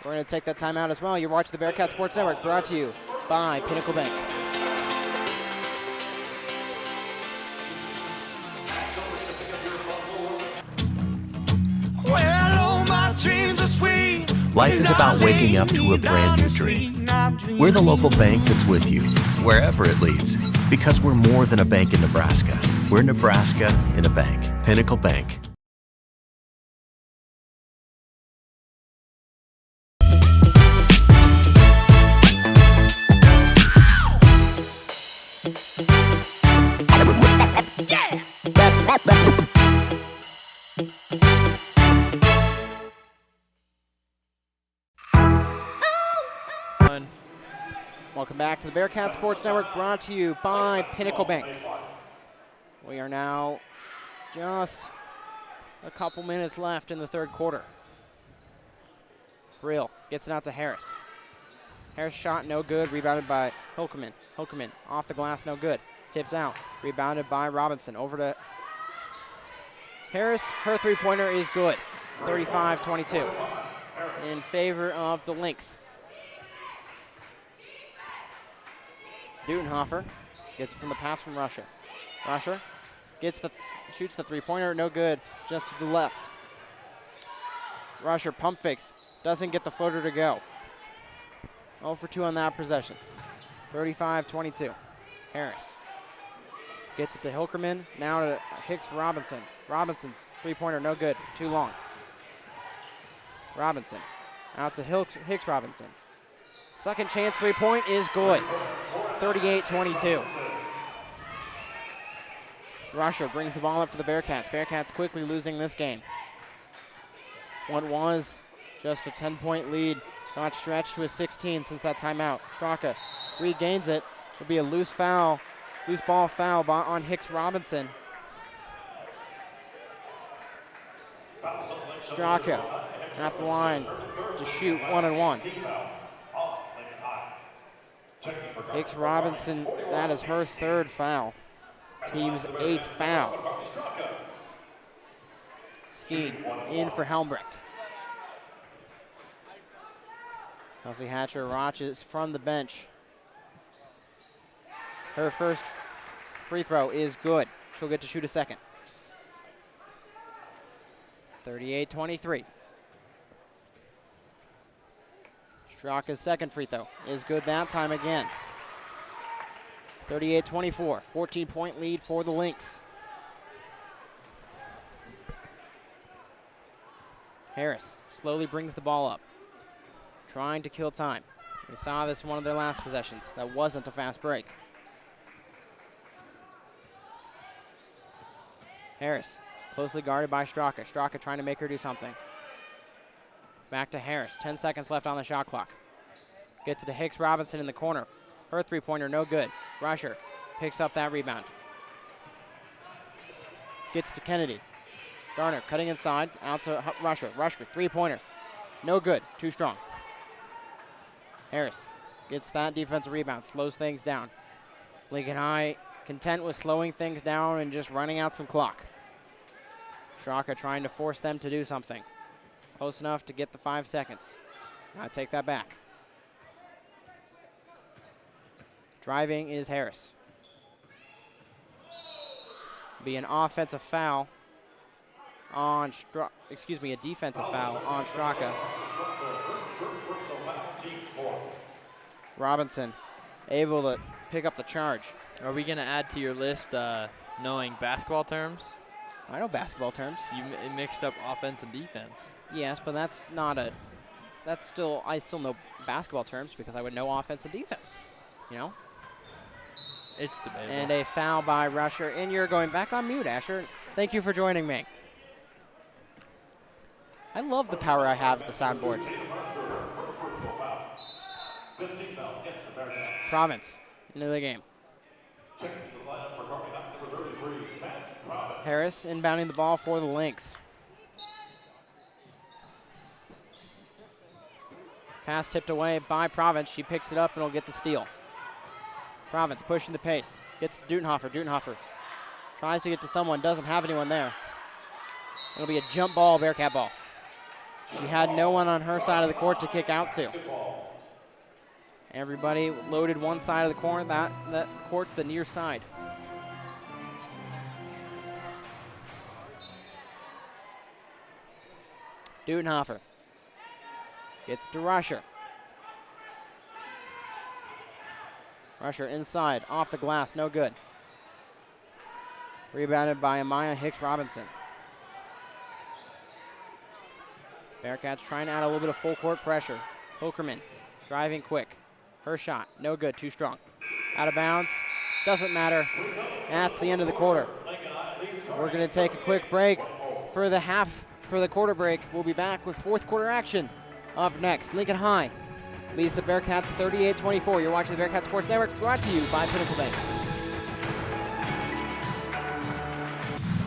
[SPEAKER 1] We're going to take that timeout as well. You're watching the Bearcat Sports Network, brought to you by Pinnacle Bank.
[SPEAKER 4] Well, oh, my dreams are sweet.
[SPEAKER 3] Life is about waking up to a brand new dream. We're the local bank that's with you, wherever it leads, because we're more than a bank in Nebraska. We're Nebraska in a bank. Pinnacle Bank.
[SPEAKER 1] Welcome back to the Bearcat Sports Network, brought to you by Pinnacle Bank. We are now just a couple minutes left in the third quarter. Brill gets it out to Harris. Harris shot no good, rebounded by Hilkeman. Hilkeman off the glass, no good. Tips out, rebounded by Robinson. Over to Harris. Her three-pointer is good. 35-22 in favor of the Lynx. Dutenhofer gets from the pass from Rusher. Rusher shoots the three-pointer, no good, just to the left. Rusher pump fakes, doesn't get the floater to go. 0 for 2 on that possession. 35-22. Harris gets it to Hilkerman, now to Hicks Robinson. Robinson's three-pointer, no good, too long. Robinson out to Hicks Robinson. Second chance three-point is good. 38-22. Rusher brings the ball up for the Bearcats. Bearcats quickly losing this game. What was just a 10-point lead got stretched to a 16 since that timeout. Straka regains it. It'll be a loose ball foul on Hicks Robinson. Straka at the line to shoot 1-on-1. Hicks Robinson, that is her third foul. Team's 8th foul. Skeen in for Helmbrecht. Kelsey Hatcher watches from the bench. Her first free throw is good. She'll get to shoot a second. 38-23. Straka's second free throw is good that time again. 38-24, 14-point lead for the Lynx. Harris slowly brings the ball up, trying to kill time. We saw this in one of their last possessions. That wasn't a fast break. Harris, closely guarded by Straka. Straka trying to make her do something. Back to Harris, 10 seconds left on the shot clock. Gets it to Hicks Robinson in the corner. Her three-pointer, no good. Rusher picks up that rebound. Gets to Kennedy. Garner cutting inside, out to Rusher. Rusher, three-pointer, no good, too strong. Harris gets that defensive rebound, slows things down. Lincoln High content with slowing things down and just running out some clock. Straka trying to force them to do something. Close enough to get the 5 seconds. Now take that back. Driving is Harris. Be an offensive foul on a defensive foul on Straka. Robinson able to pick up the charge.
[SPEAKER 2] Are we going to add to your list knowing basketball terms?
[SPEAKER 1] I know basketball terms.
[SPEAKER 2] You mixed up offense and defense.
[SPEAKER 1] Yes, but I still know basketball terms because I would know offense and defense, you know?
[SPEAKER 2] It's debatable.
[SPEAKER 1] And a foul by Rusher, and you're going back on mute, Asher. Thank you for joining me. I love the power I have at the soundboard. Province into the game. Harris inbounding the ball for the Lynx. Pass tipped away by Province. She picks it up and will get the steal. Province pushing the pace. Gets Dutenhofer. Dutenhofer tries to get to someone. Doesn't have anyone there. It'll be a jump ball, Bearcat ball. She had no one on her side of the court to kick out to. Everybody loaded one side of the corner, that court, the near side. Dutenhofer gets to Rusher. Rusher inside, off the glass, no good. Rebounded by Amaya Hicks-Robinson. Bearcats trying to add a little bit of full court pressure. Hilkerman driving quick. Her shot, no good, too strong. Out of bounds, doesn't matter. That's the end of the quarter. We're gonna take a quick break for the quarter break. We'll be back with fourth quarter action. Up next, Lincoln High leads the Bearcats 38-24. You're watching the Bearcat Sports Network, brought to you by Pinnacle Bank.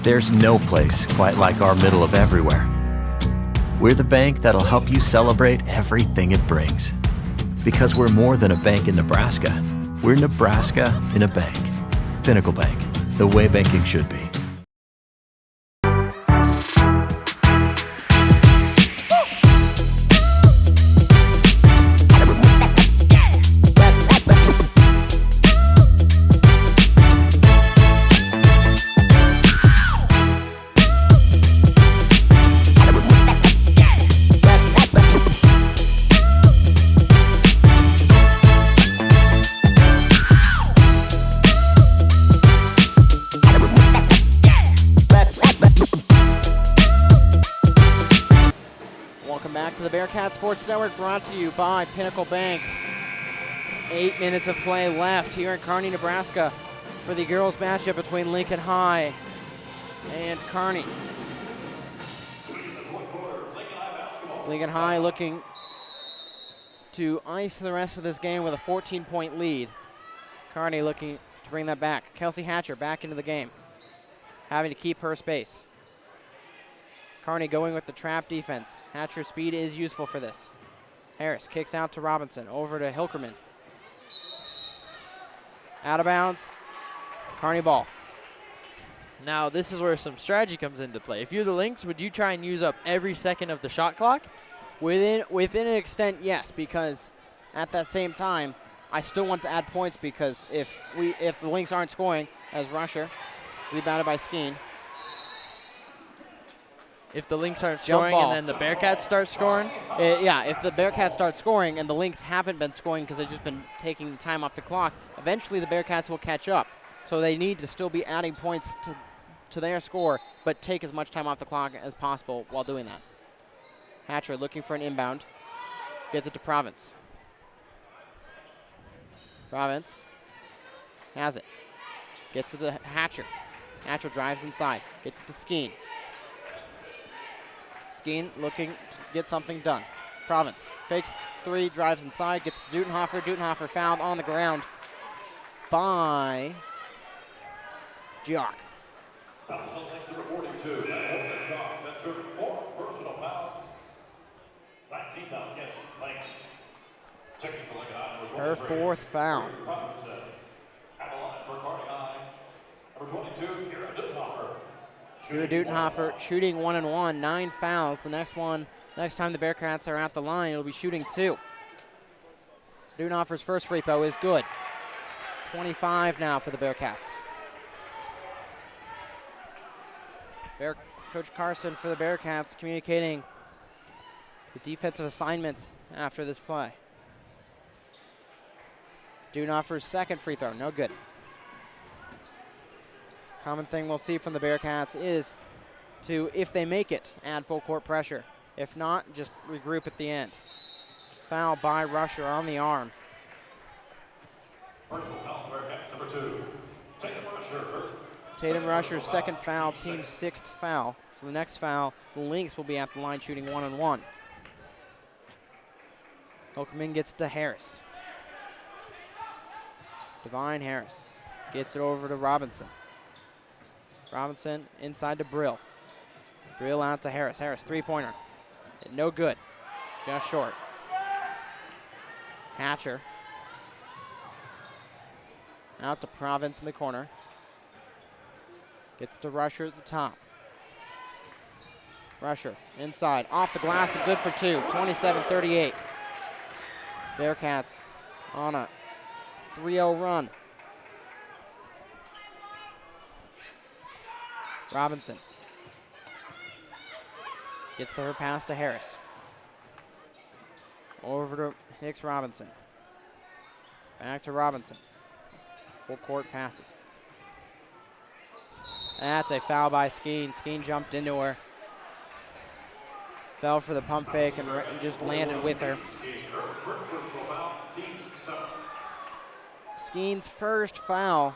[SPEAKER 3] There's no place quite like our middle of everywhere. We're the bank that'll help you celebrate everything it brings. Because we're more than a bank in Nebraska. We're Nebraska in a bank. Pinnacle Bank, the way banking should be.
[SPEAKER 1] Bearcat Sports Network brought to you by Pinnacle Bank. 8 minutes of play left here in Kearney, Nebraska for the girls matchup between Lincoln High and Kearney. Lincoln High looking to ice the rest of this game with a 14-point lead. Kearney looking to bring that back. Kelsey Hatcher back into the game, having to keep her space. Kearney going with the trap defense. Hatcher's speed is useful for this. Harris kicks out to Robinson, over to Hilkerman. Out of bounds, Kearney ball.
[SPEAKER 2] Now this is where some strategy comes into play. If you're the Lynx, would you try and use up every second of the shot clock?
[SPEAKER 1] Within an extent, yes, because at that same time, I still want to add points because if the Lynx aren't scoring, as Rusher, rebounded by Skeen.
[SPEAKER 2] If the Lynx aren't scoring and then the Bearcats start scoring?
[SPEAKER 1] If the Bearcats start scoring and the Lynx haven't been scoring because they've just been taking the time off the clock, eventually the Bearcats will catch up. So they need to still be adding points to their score, but take as much time off the clock as possible while doing that. Hatcher looking for an inbound. Gets it to Province. Province has it. Gets it to Hatcher. Hatcher drives inside. Gets it to Skeen. Skeen looking to get something done. Province fakes three, drives inside, gets to Dutenhofer. Dutenhofer fouled on the ground by Jock. Her fourth foul. Drew Dutenhofer shooting 1-and-1, 9 fouls. The next time the Bearcats are at the line, it'll be shooting 2. Dutenhofer's first free throw is good. 25 now for the Bearcats. Coach Carson for the Bearcats communicating the defensive assignments after this play. Dunoffer's second free throw, no good. Common thing we'll see from the Bearcats is to, if they make it, add full court pressure. If not, just regroup at the end. Foul by Rusher on the arm.
[SPEAKER 5] Personal foul, Bearcats, number 2. Tatum Rusher.
[SPEAKER 1] Tatum Rusher's second foul, team's 6th foul. So the next foul, the Lynx will be at the line shooting 1-on-1. Hilkerman gets it to Harris. Divine Harris gets it over to Robinson. Robinson inside to Brill. Brill out to Harris. Harris, three-pointer. No good. Just short. Hatcher. Out to Province in the corner. Gets to Rusher at the top. Rusher inside. Off the glass and good for 2. 27-38. Bearcats on a 3-0 run. Robinson gets her pass to Harris. Over to Hicks Robinson. Back to Robinson. Full court passes. That's a foul by Skeen. Skeen jumped into her. Fell for the pump fake and just landed with her. Skeen's first foul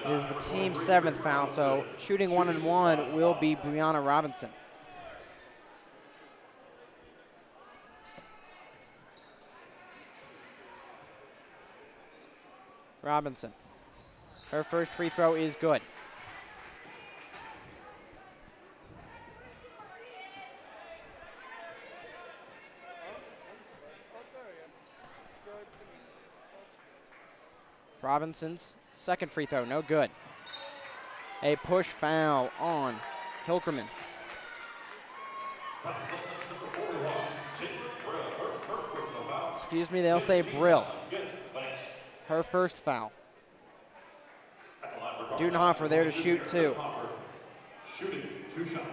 [SPEAKER 1] is the team's 7th foul, so shooting 1-on-1 will be Brianna Robinson. Robinson. Her first free throw is good. Robinson's second free throw, no good. A push foul on Hilkerman. Excuse me, they'll say Brill. Her first foul. Dudenhofer there to shoot 2.
[SPEAKER 5] Shooting 2 shots.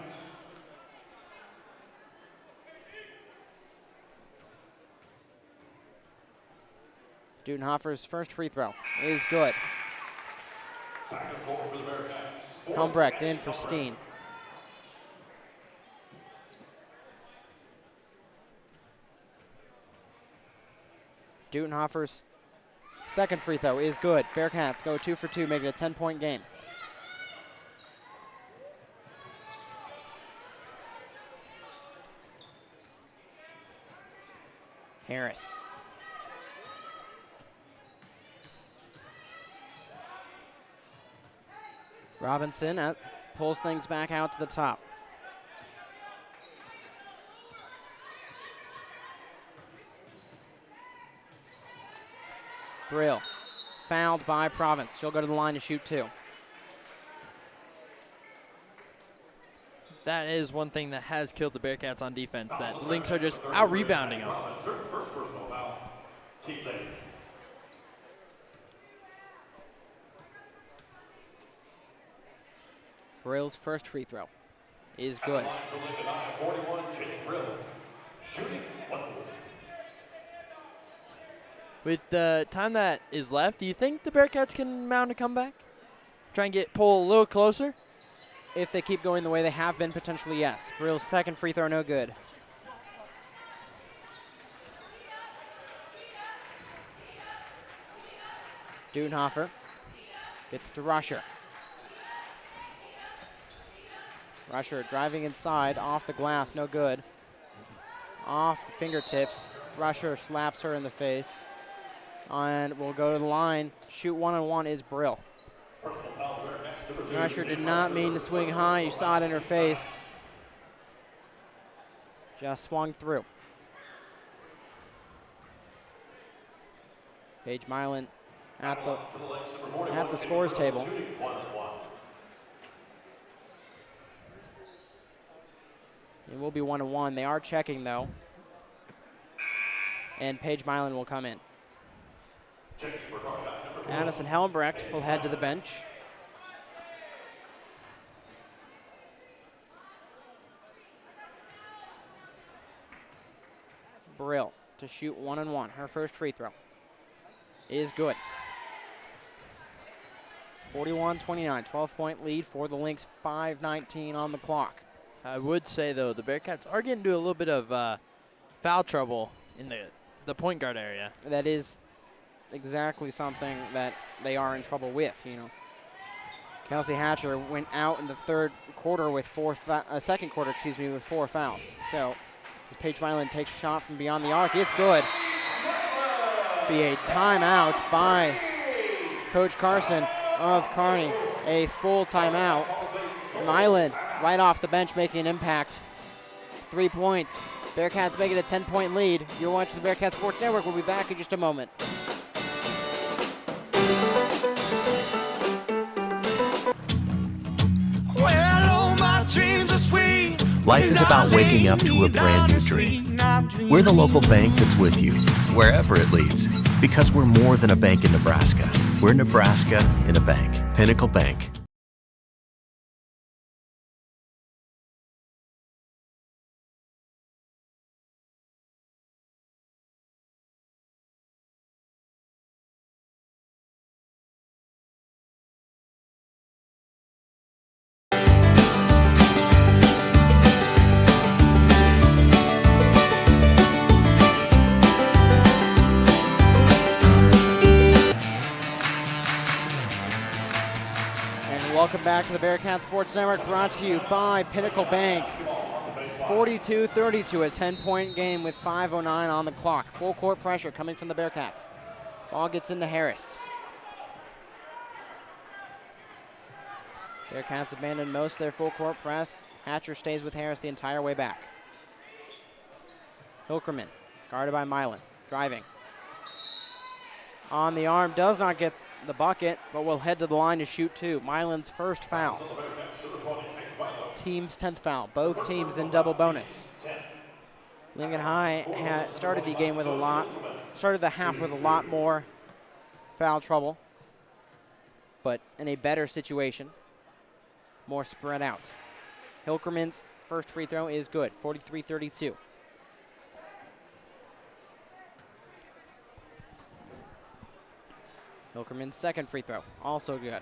[SPEAKER 1] Dudenhofer's first free throw is good.
[SPEAKER 5] Back and forth for the Bearcats.
[SPEAKER 1] Humbrecht in for Skeen. Dudenhofer's second free throw is good. Bearcats go 2 for 2, making it a 10-point game. Harris. Robinson pulls things back out to the top. Brill, fouled by Province. She'll go to the line to shoot 2.
[SPEAKER 2] That is one thing that has killed the Bearcats on defense, that the Lynx are just out-rebounding them.
[SPEAKER 5] First personal foul. Team Tatum.
[SPEAKER 1] Brill's first free throw is good.
[SPEAKER 5] 41, Jake Brill. Shooting 1.
[SPEAKER 2] With the time that is left, do you think the Bearcats can mount a comeback? Try and pull a little closer?
[SPEAKER 1] If they keep going the way they have been, potentially yes. Brill's second free throw, no good. Dudenhofer gets to Rusher. Rusher driving inside, off the glass, no good. Off the fingertips. Rusher slaps her in the face. And we'll go to the line. Shoot 1-on-1 is Brill. Rusher did not mean to swing high. You saw it in her face. Just swung through. Paige Milan at the scores table. It will be 1-1. They are checking though. And Paige Milan will come in.
[SPEAKER 5] Checking for
[SPEAKER 1] Addison Helmbrecht will head to the bench. Brill to shoot 1-1. Her first free throw is good. 41-29, 12-point lead for the Lynx, 5:19 on the clock.
[SPEAKER 2] I would say, though, the Bearcats are getting into a little bit of foul trouble in the point guard area.
[SPEAKER 1] That is exactly something that they are in trouble with, you know. Kelsey Hatcher went out in the third quarter with second quarter, with 4 fouls. So as Paige Mylan takes a shot from beyond the arc, it's good. Be a timeout by Coach Carson of Kearney. A full timeout. Mylan right off the bench making an impact. 3 points. Bearcats make it a 10-point lead. You're watching the Bearcat Sports Network. We'll be back in just a moment.
[SPEAKER 4] Well, all my dreams are sweet.
[SPEAKER 3] Life is about waking up to a brand new dream. We're the local bank that's with you, wherever it leads, because we're more than a bank in Nebraska. We're Nebraska in a bank. Pinnacle Bank.
[SPEAKER 1] Welcome back to the Bearcat Sports Network, brought to you by Pinnacle Bank. 42-32, a 10-point game with 5:09 on the clock. Full court pressure coming from the Bearcats. Ball gets into Harris. Bearcats abandoned most of their full court press. Hatcher stays with Harris the entire way back. Hilkerman, guarded by Mylan, driving. On the arm, does not get the bucket, but will head to the line to shoot 2. Mylan's first foul. Team's 10th foul. Both teams in double bonus. Lincoln High started the half with a lot more foul trouble, but in a better situation, more spread out. Hilkerman's first free throw is good, 43-32. Hilkerman's second free throw, also good.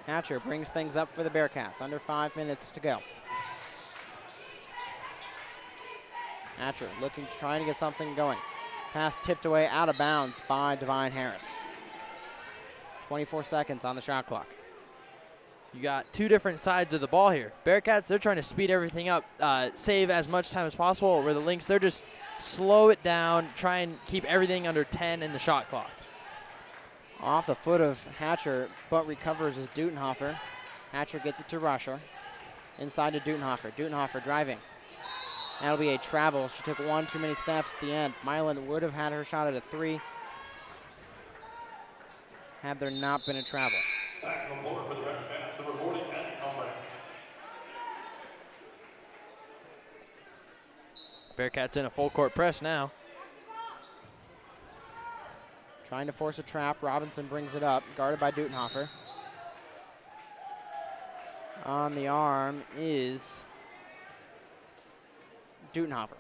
[SPEAKER 1] Hatcher brings things up for the Bearcats, under 5 minutes to go. Hatcher trying to get something going. Pass tipped away out of bounds by Divine Harris. 24 seconds on the shot clock.
[SPEAKER 2] You got two different sides of the ball here. Bearcats, they're trying to speed everything up, save as much time as possible, where the Lynx, they're just slow it down, try and keep everything under 10 in the shot clock.
[SPEAKER 1] Off the foot of Hatcher, but recovers is Dutenhofer. Hatcher gets it to Rusher. Inside to Dutenhofer. Dutenhofer driving. That'll be a travel. She took one too many steps at the end. Mylan would have had her shot at a 3 had there not been a travel.
[SPEAKER 5] Back on the floor for the Bearcats, number 40, Annie Comrade.
[SPEAKER 2] Bearcats in a full court press now.
[SPEAKER 1] Trying to force a trap. Robinson brings it up, guarded by Dutenhofer. On the arm is Dutenhofer.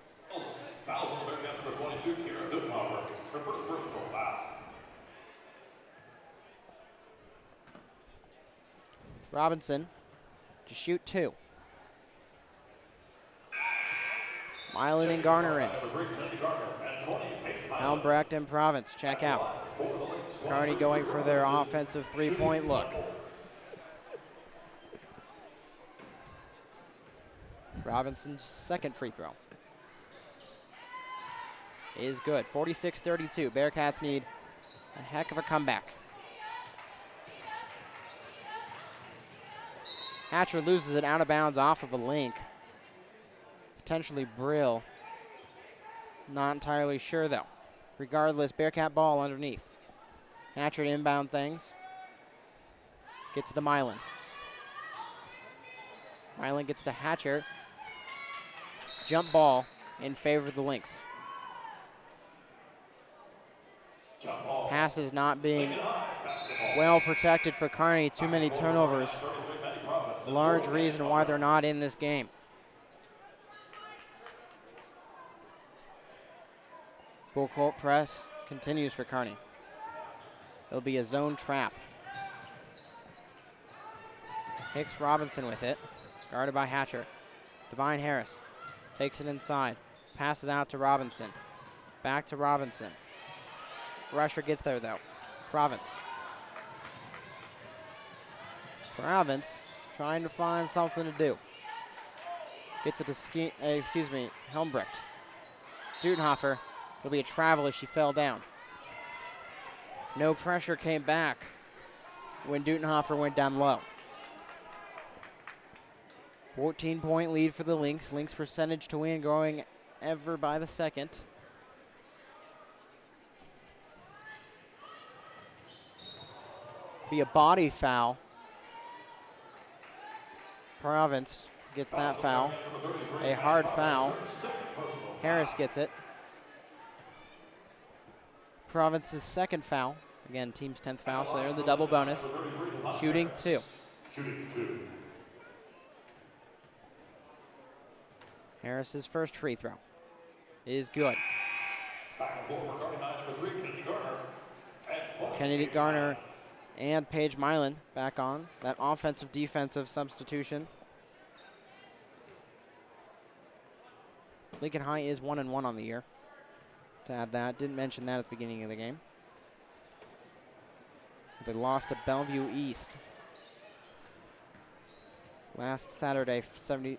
[SPEAKER 5] Fouls on the Bearcats, number 22, Kira Dutenhofer, her first personal foul.
[SPEAKER 1] Robinson to shoot 2. Mylan and Garner in. Helmbrecht and Province check out. Kearney going for their offensive 3-point look. Robinson's second free throw is good. 46-32. Bearcats need a heck of a comeback. Hatcher loses it out of bounds off of a link. Potentially Brill. Not entirely sure though. Regardless, Bearcat ball underneath. Hatcher to inbound things. Get to the Mylan. Mylan gets to Hatcher. Jump ball in favor of the Lynx. Passes not being well protected for Kearney. Too many turnovers. Large reason why they're not in this game. Full court press continues for Kearney. It'll be a zone trap. Hicks Robinson with it, guarded by Hatcher. Divine Harris takes it inside, passes out to Robinson. Back to Robinson. Rusher gets there though. Province trying to find something to do. Get to Helmbrecht. Dutenhofer. It'll be a travel as she fell down. No pressure came back when Dutenhofer went down low. 14-point lead for the Lynx. Lynx percentage to win growing ever by the second. Be a body foul. Province gets that foul. A hard foul. Harris gets it. Province's second foul. Again, team's 10th foul, so they're in the double bonus. Shooting 2. Harris's first free throw is good. Kennedy Garner and Paige Milan back on. That offensive-defensive substitution. Lincoln High is 1-1 on the year. To add that, didn't mention that at the beginning of the game. They lost to Bellevue East last Saturday, 74-46.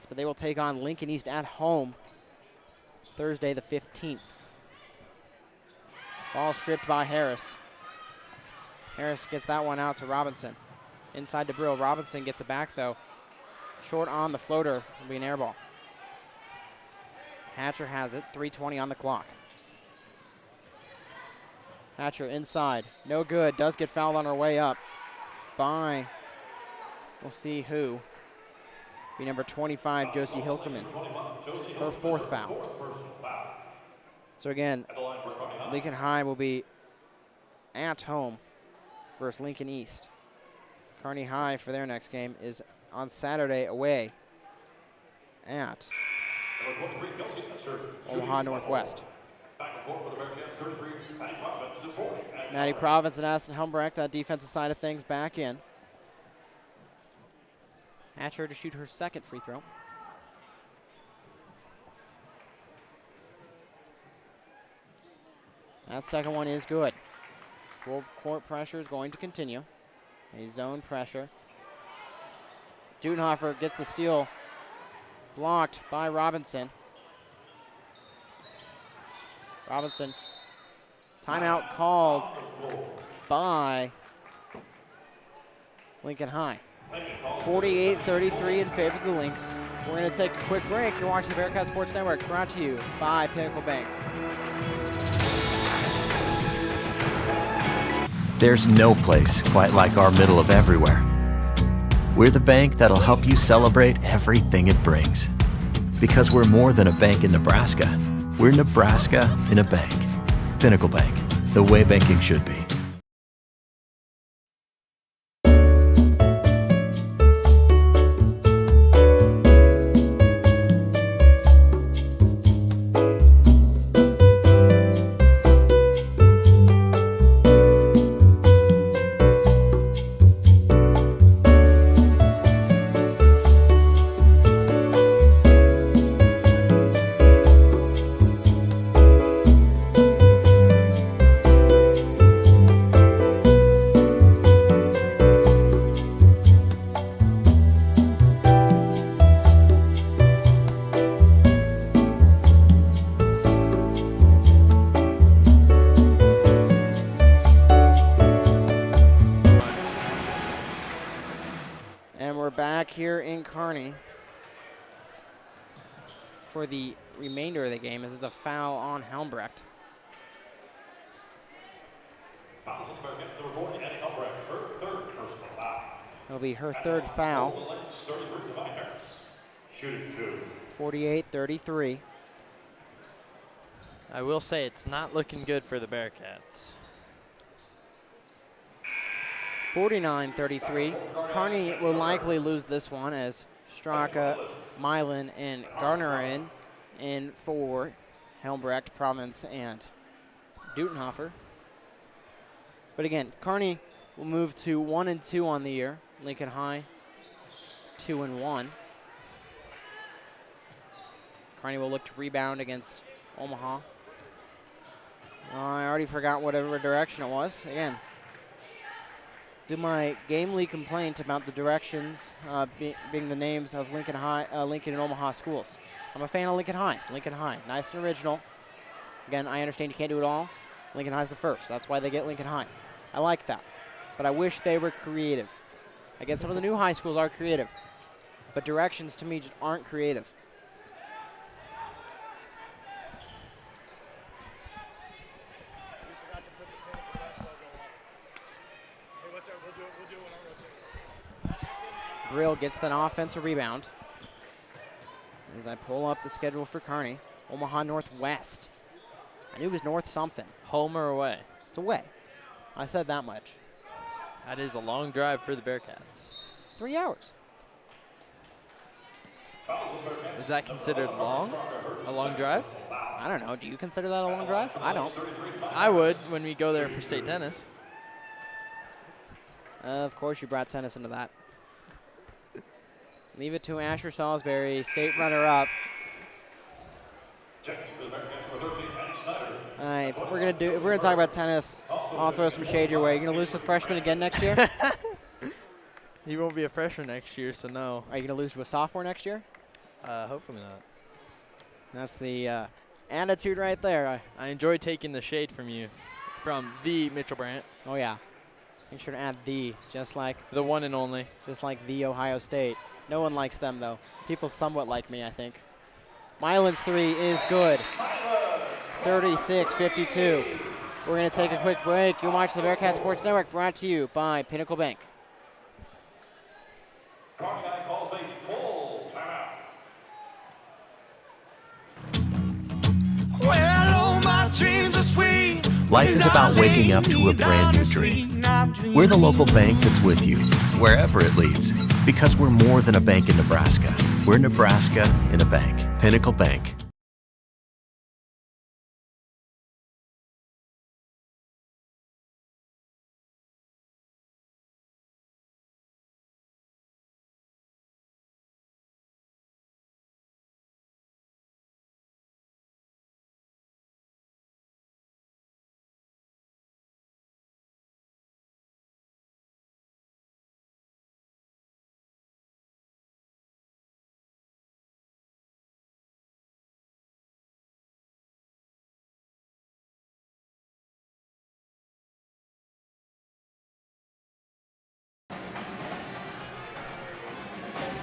[SPEAKER 1] But they will take on Lincoln East at home Thursday the 15th. Ball stripped by Harris. Harris gets that one out to Robinson. Inside to Brill. Robinson gets it back though. Short on the floater. Will be an air ball. Hatcher has it. 3:20 on the clock. Hatcher inside. No good. Does get fouled on her way up by, we'll see who. Be number 25, Josie Hilkerman. Her 4th foul. So again, Lincoln High will be at home versus Lincoln East. Kearney High for their next game is on Saturday away at Omaha Northwest. Maddie Province and Addison Helmbrecht, that defensive side of things, back in. Hatcher to shoot her second free throw. That second one is good. Full court pressure is going to continue. A zone pressure. Dutenhofer gets the steal. Blocked by Robinson. Robinson. Timeout called by Lincoln High. 48-33 in favor of the Lynx. We're going to take a quick break. You're watching the Bearcat Sports Network, brought to you by Pinnacle Bank.
[SPEAKER 3] There's no place quite like our middle of everywhere. We're the bank that'll help you celebrate everything it brings. Because we're more than a bank in Nebraska. We're Nebraska in a bank. Pinnacle Bank, the way banking should be.
[SPEAKER 1] Here in Kearney for the remainder of the game as it's a foul on Helmbrecht. It'll be her 3rd foul. 48-33.
[SPEAKER 2] I will say it's not looking good for the Bearcats.
[SPEAKER 1] 49-33. Kearney will likely lose this one as Straka, Milan, and Garner are in for Helmbrecht, Province, and Dutenhofer. But again, Kearney will move to 1-2 on the year. Lincoln High, 2-1. Kearney will look to rebound against Omaha. I already forgot whatever direction it was. Again, do my gamely complaint about the directions being the names of Lincoln and Omaha schools. I'm a fan of Lincoln High. Lincoln High, nice and original. Again, I understand you can't do it all. Lincoln High's the first. That's why they get Lincoln High. I like that. But I wish they were creative. I guess some of the new high schools are creative. But directions to me just aren't creative. Brill gets an offensive rebound. As I pull up the schedule for Kearney. Omaha Northwest. I knew it was north something.
[SPEAKER 2] Home or away?
[SPEAKER 1] It's away. I said that much.
[SPEAKER 2] That is a long drive for the Bearcats.
[SPEAKER 1] 3 hours.
[SPEAKER 2] Is that considered long? A long drive?
[SPEAKER 1] I don't know. Do you consider that a long drive? I don't.
[SPEAKER 2] I would when we go there for state tennis.
[SPEAKER 1] Of course you brought tennis into that. Leave it to Asher Salisbury, state runner-up. All right, if we're gonna talk about tennis, I'll throw some shade your way. You're gonna lose to the freshman again next year?
[SPEAKER 2] He won't be a freshman next year, so no.
[SPEAKER 1] Are you gonna lose to a sophomore next year?
[SPEAKER 2] Hopefully not.
[SPEAKER 1] That's the attitude right there.
[SPEAKER 2] I enjoy taking the shade from you, from the Mitchell Brandt.
[SPEAKER 1] Oh yeah. Make sure to add the, just like
[SPEAKER 2] the one and only.
[SPEAKER 1] Just like the Ohio State. No one likes them though. People somewhat like me, I think. Milan's three is good. 36-52. We're going to take a quick break. You watch the Bearcat Sports Network, brought to you by Pinnacle Bank.
[SPEAKER 5] Kearney calls a full timeout.
[SPEAKER 4] Well, oh, my dreams are sweet.
[SPEAKER 3] Life is about waking up to a brand new dream. We're the local bank that's with you, wherever it leads, because we're more than a bank in Nebraska. We're Nebraska in a bank. Pinnacle Bank.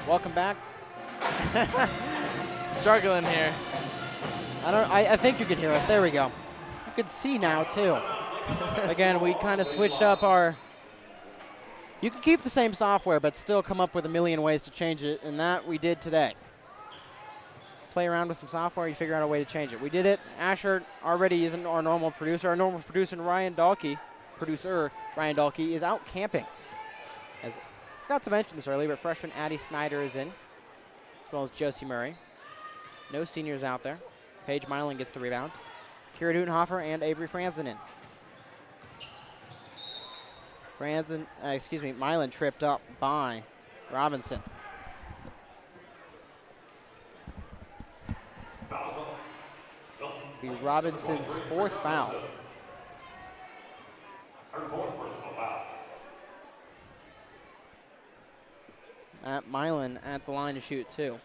[SPEAKER 1] Welcome back.
[SPEAKER 2] Struggling here.
[SPEAKER 1] I think you can hear us. There we go. You can see now too. Again, we kind of switched up our. You can keep the same software, but still come up with a million ways to change it, and that we did today. Play around with some software, you figure out a way to change it. We did it. Asher already isn't our normal producer. Our normal producer, Ryan Dahlke, is out camping. I forgot to mention this earlier, but freshman Addie Snyder is in, as well as Josie Murray. No seniors out there. Paige Milan gets the rebound. Kira Dutenhofer and Avery Franzen in. Milan tripped up by Robinson. Be Robinson's fourth foul. Milan at the line to shoot two.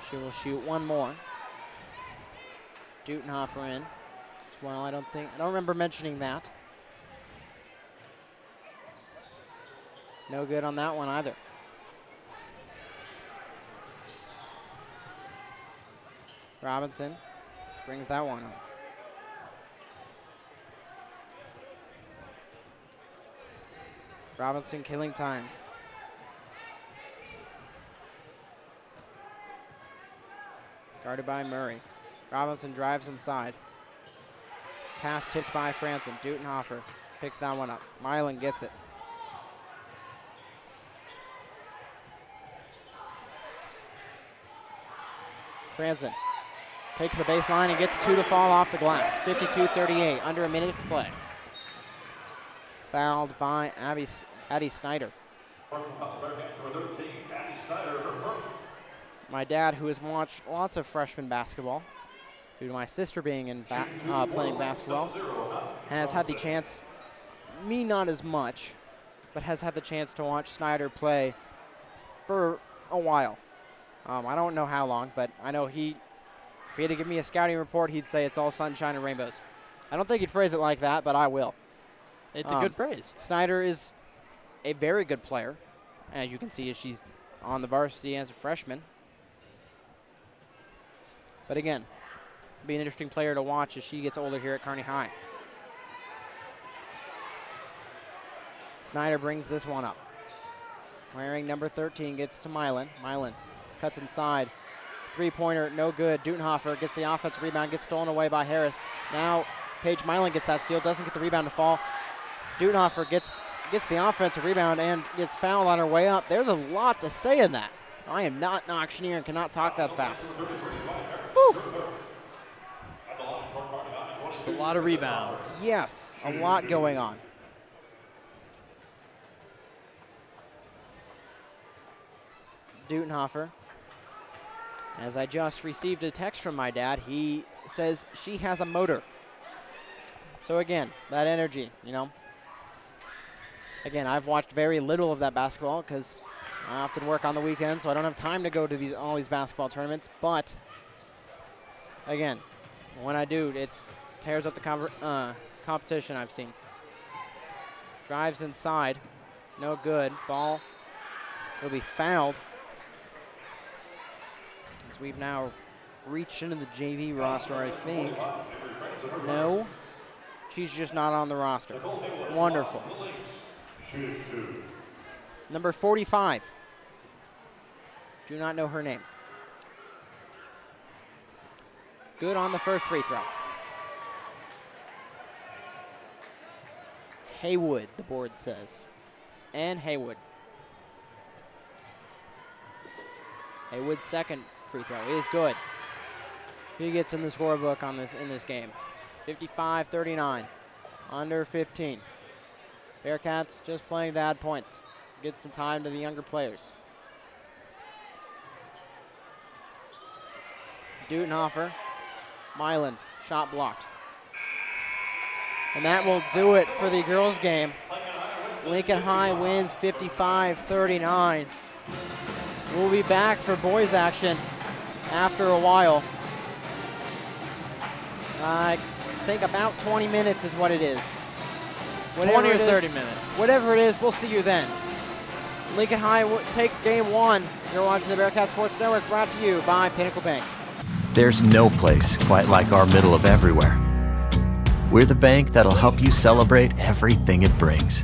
[SPEAKER 1] She will shoot one more. Dutenhofer in as well. I don't remember mentioning that. No good on that one either. Robinson brings that one up. Robinson killing time. Guarded by Murray. Robinson drives inside. Pass tipped by Franson. Dutenhofer picks that one up. Milan gets it. Franson takes the baseline and gets 2 to fall off the glass. 52-38, under a minute to play. Fouled by Addie Snyder. My dad, who has watched lots of freshman basketball, due to my sister being in playing basketball, has had the chance, me not as much, but has had the chance to watch Snyder play for a while. I don't know how long, but I know if he had to give me a scouting report, he'd say it's all sunshine and rainbows. I don't think he'd phrase it like that, but I will.
[SPEAKER 2] It's a good phrase.
[SPEAKER 1] Snyder is a very good player, as you can see as she's on the varsity as a freshman. But again, be an interesting player to watch as she gets older here at Kearney High. Snyder brings this one up. Wearing number 13 gets to Milan. Milan cuts inside. Three-pointer, no good. Dutenhofer gets the offensive rebound, gets stolen away by Harris. Now Paige Milan gets that steal, doesn't get the rebound to fall. Dutenhofer gets the offensive rebound and gets fouled on her way up. There's a lot to say in that. I am not an auctioneer and cannot talk that fast. Woo.
[SPEAKER 2] Just a lot of rebounds.
[SPEAKER 1] Yes, a lot going on. Dutenhofer. As I just received a text from my dad, he says she has a motor. So again, that energy, you know. Again, I've watched very little of that basketball because I often work on the weekends, so I don't have time to go to all these basketball tournaments. But again, when I do, it tears up the competition I've seen. Drives inside, no good. Ball will be fouled. As we've now reached into the JV roster, I think. No, she's just not on the roster. Wonderful. Number 45. Do not know her name. Good on the first free throw. Haywood, the board says. And Haywood. Haywood's second free throw is good. He gets in the scorebook in this game. 55-39. Under 15. Bearcats just playing to add points. Get some time to the younger players. Dutenhofer. Milan. Shot blocked. And that will do it for the girls' game. Lincoln High wins 55-39. We'll be back for boys action after a while. I think about 20 minutes is what it is.
[SPEAKER 2] 20 or 30 minutes.
[SPEAKER 1] Whatever it is, we'll see you then. Lincoln High takes game one. You're watching the Bearcat Sports Network, brought to you by Pinnacle Bank.
[SPEAKER 3] There's no place quite like our middle of everywhere. We're the bank that'll help you celebrate everything it brings.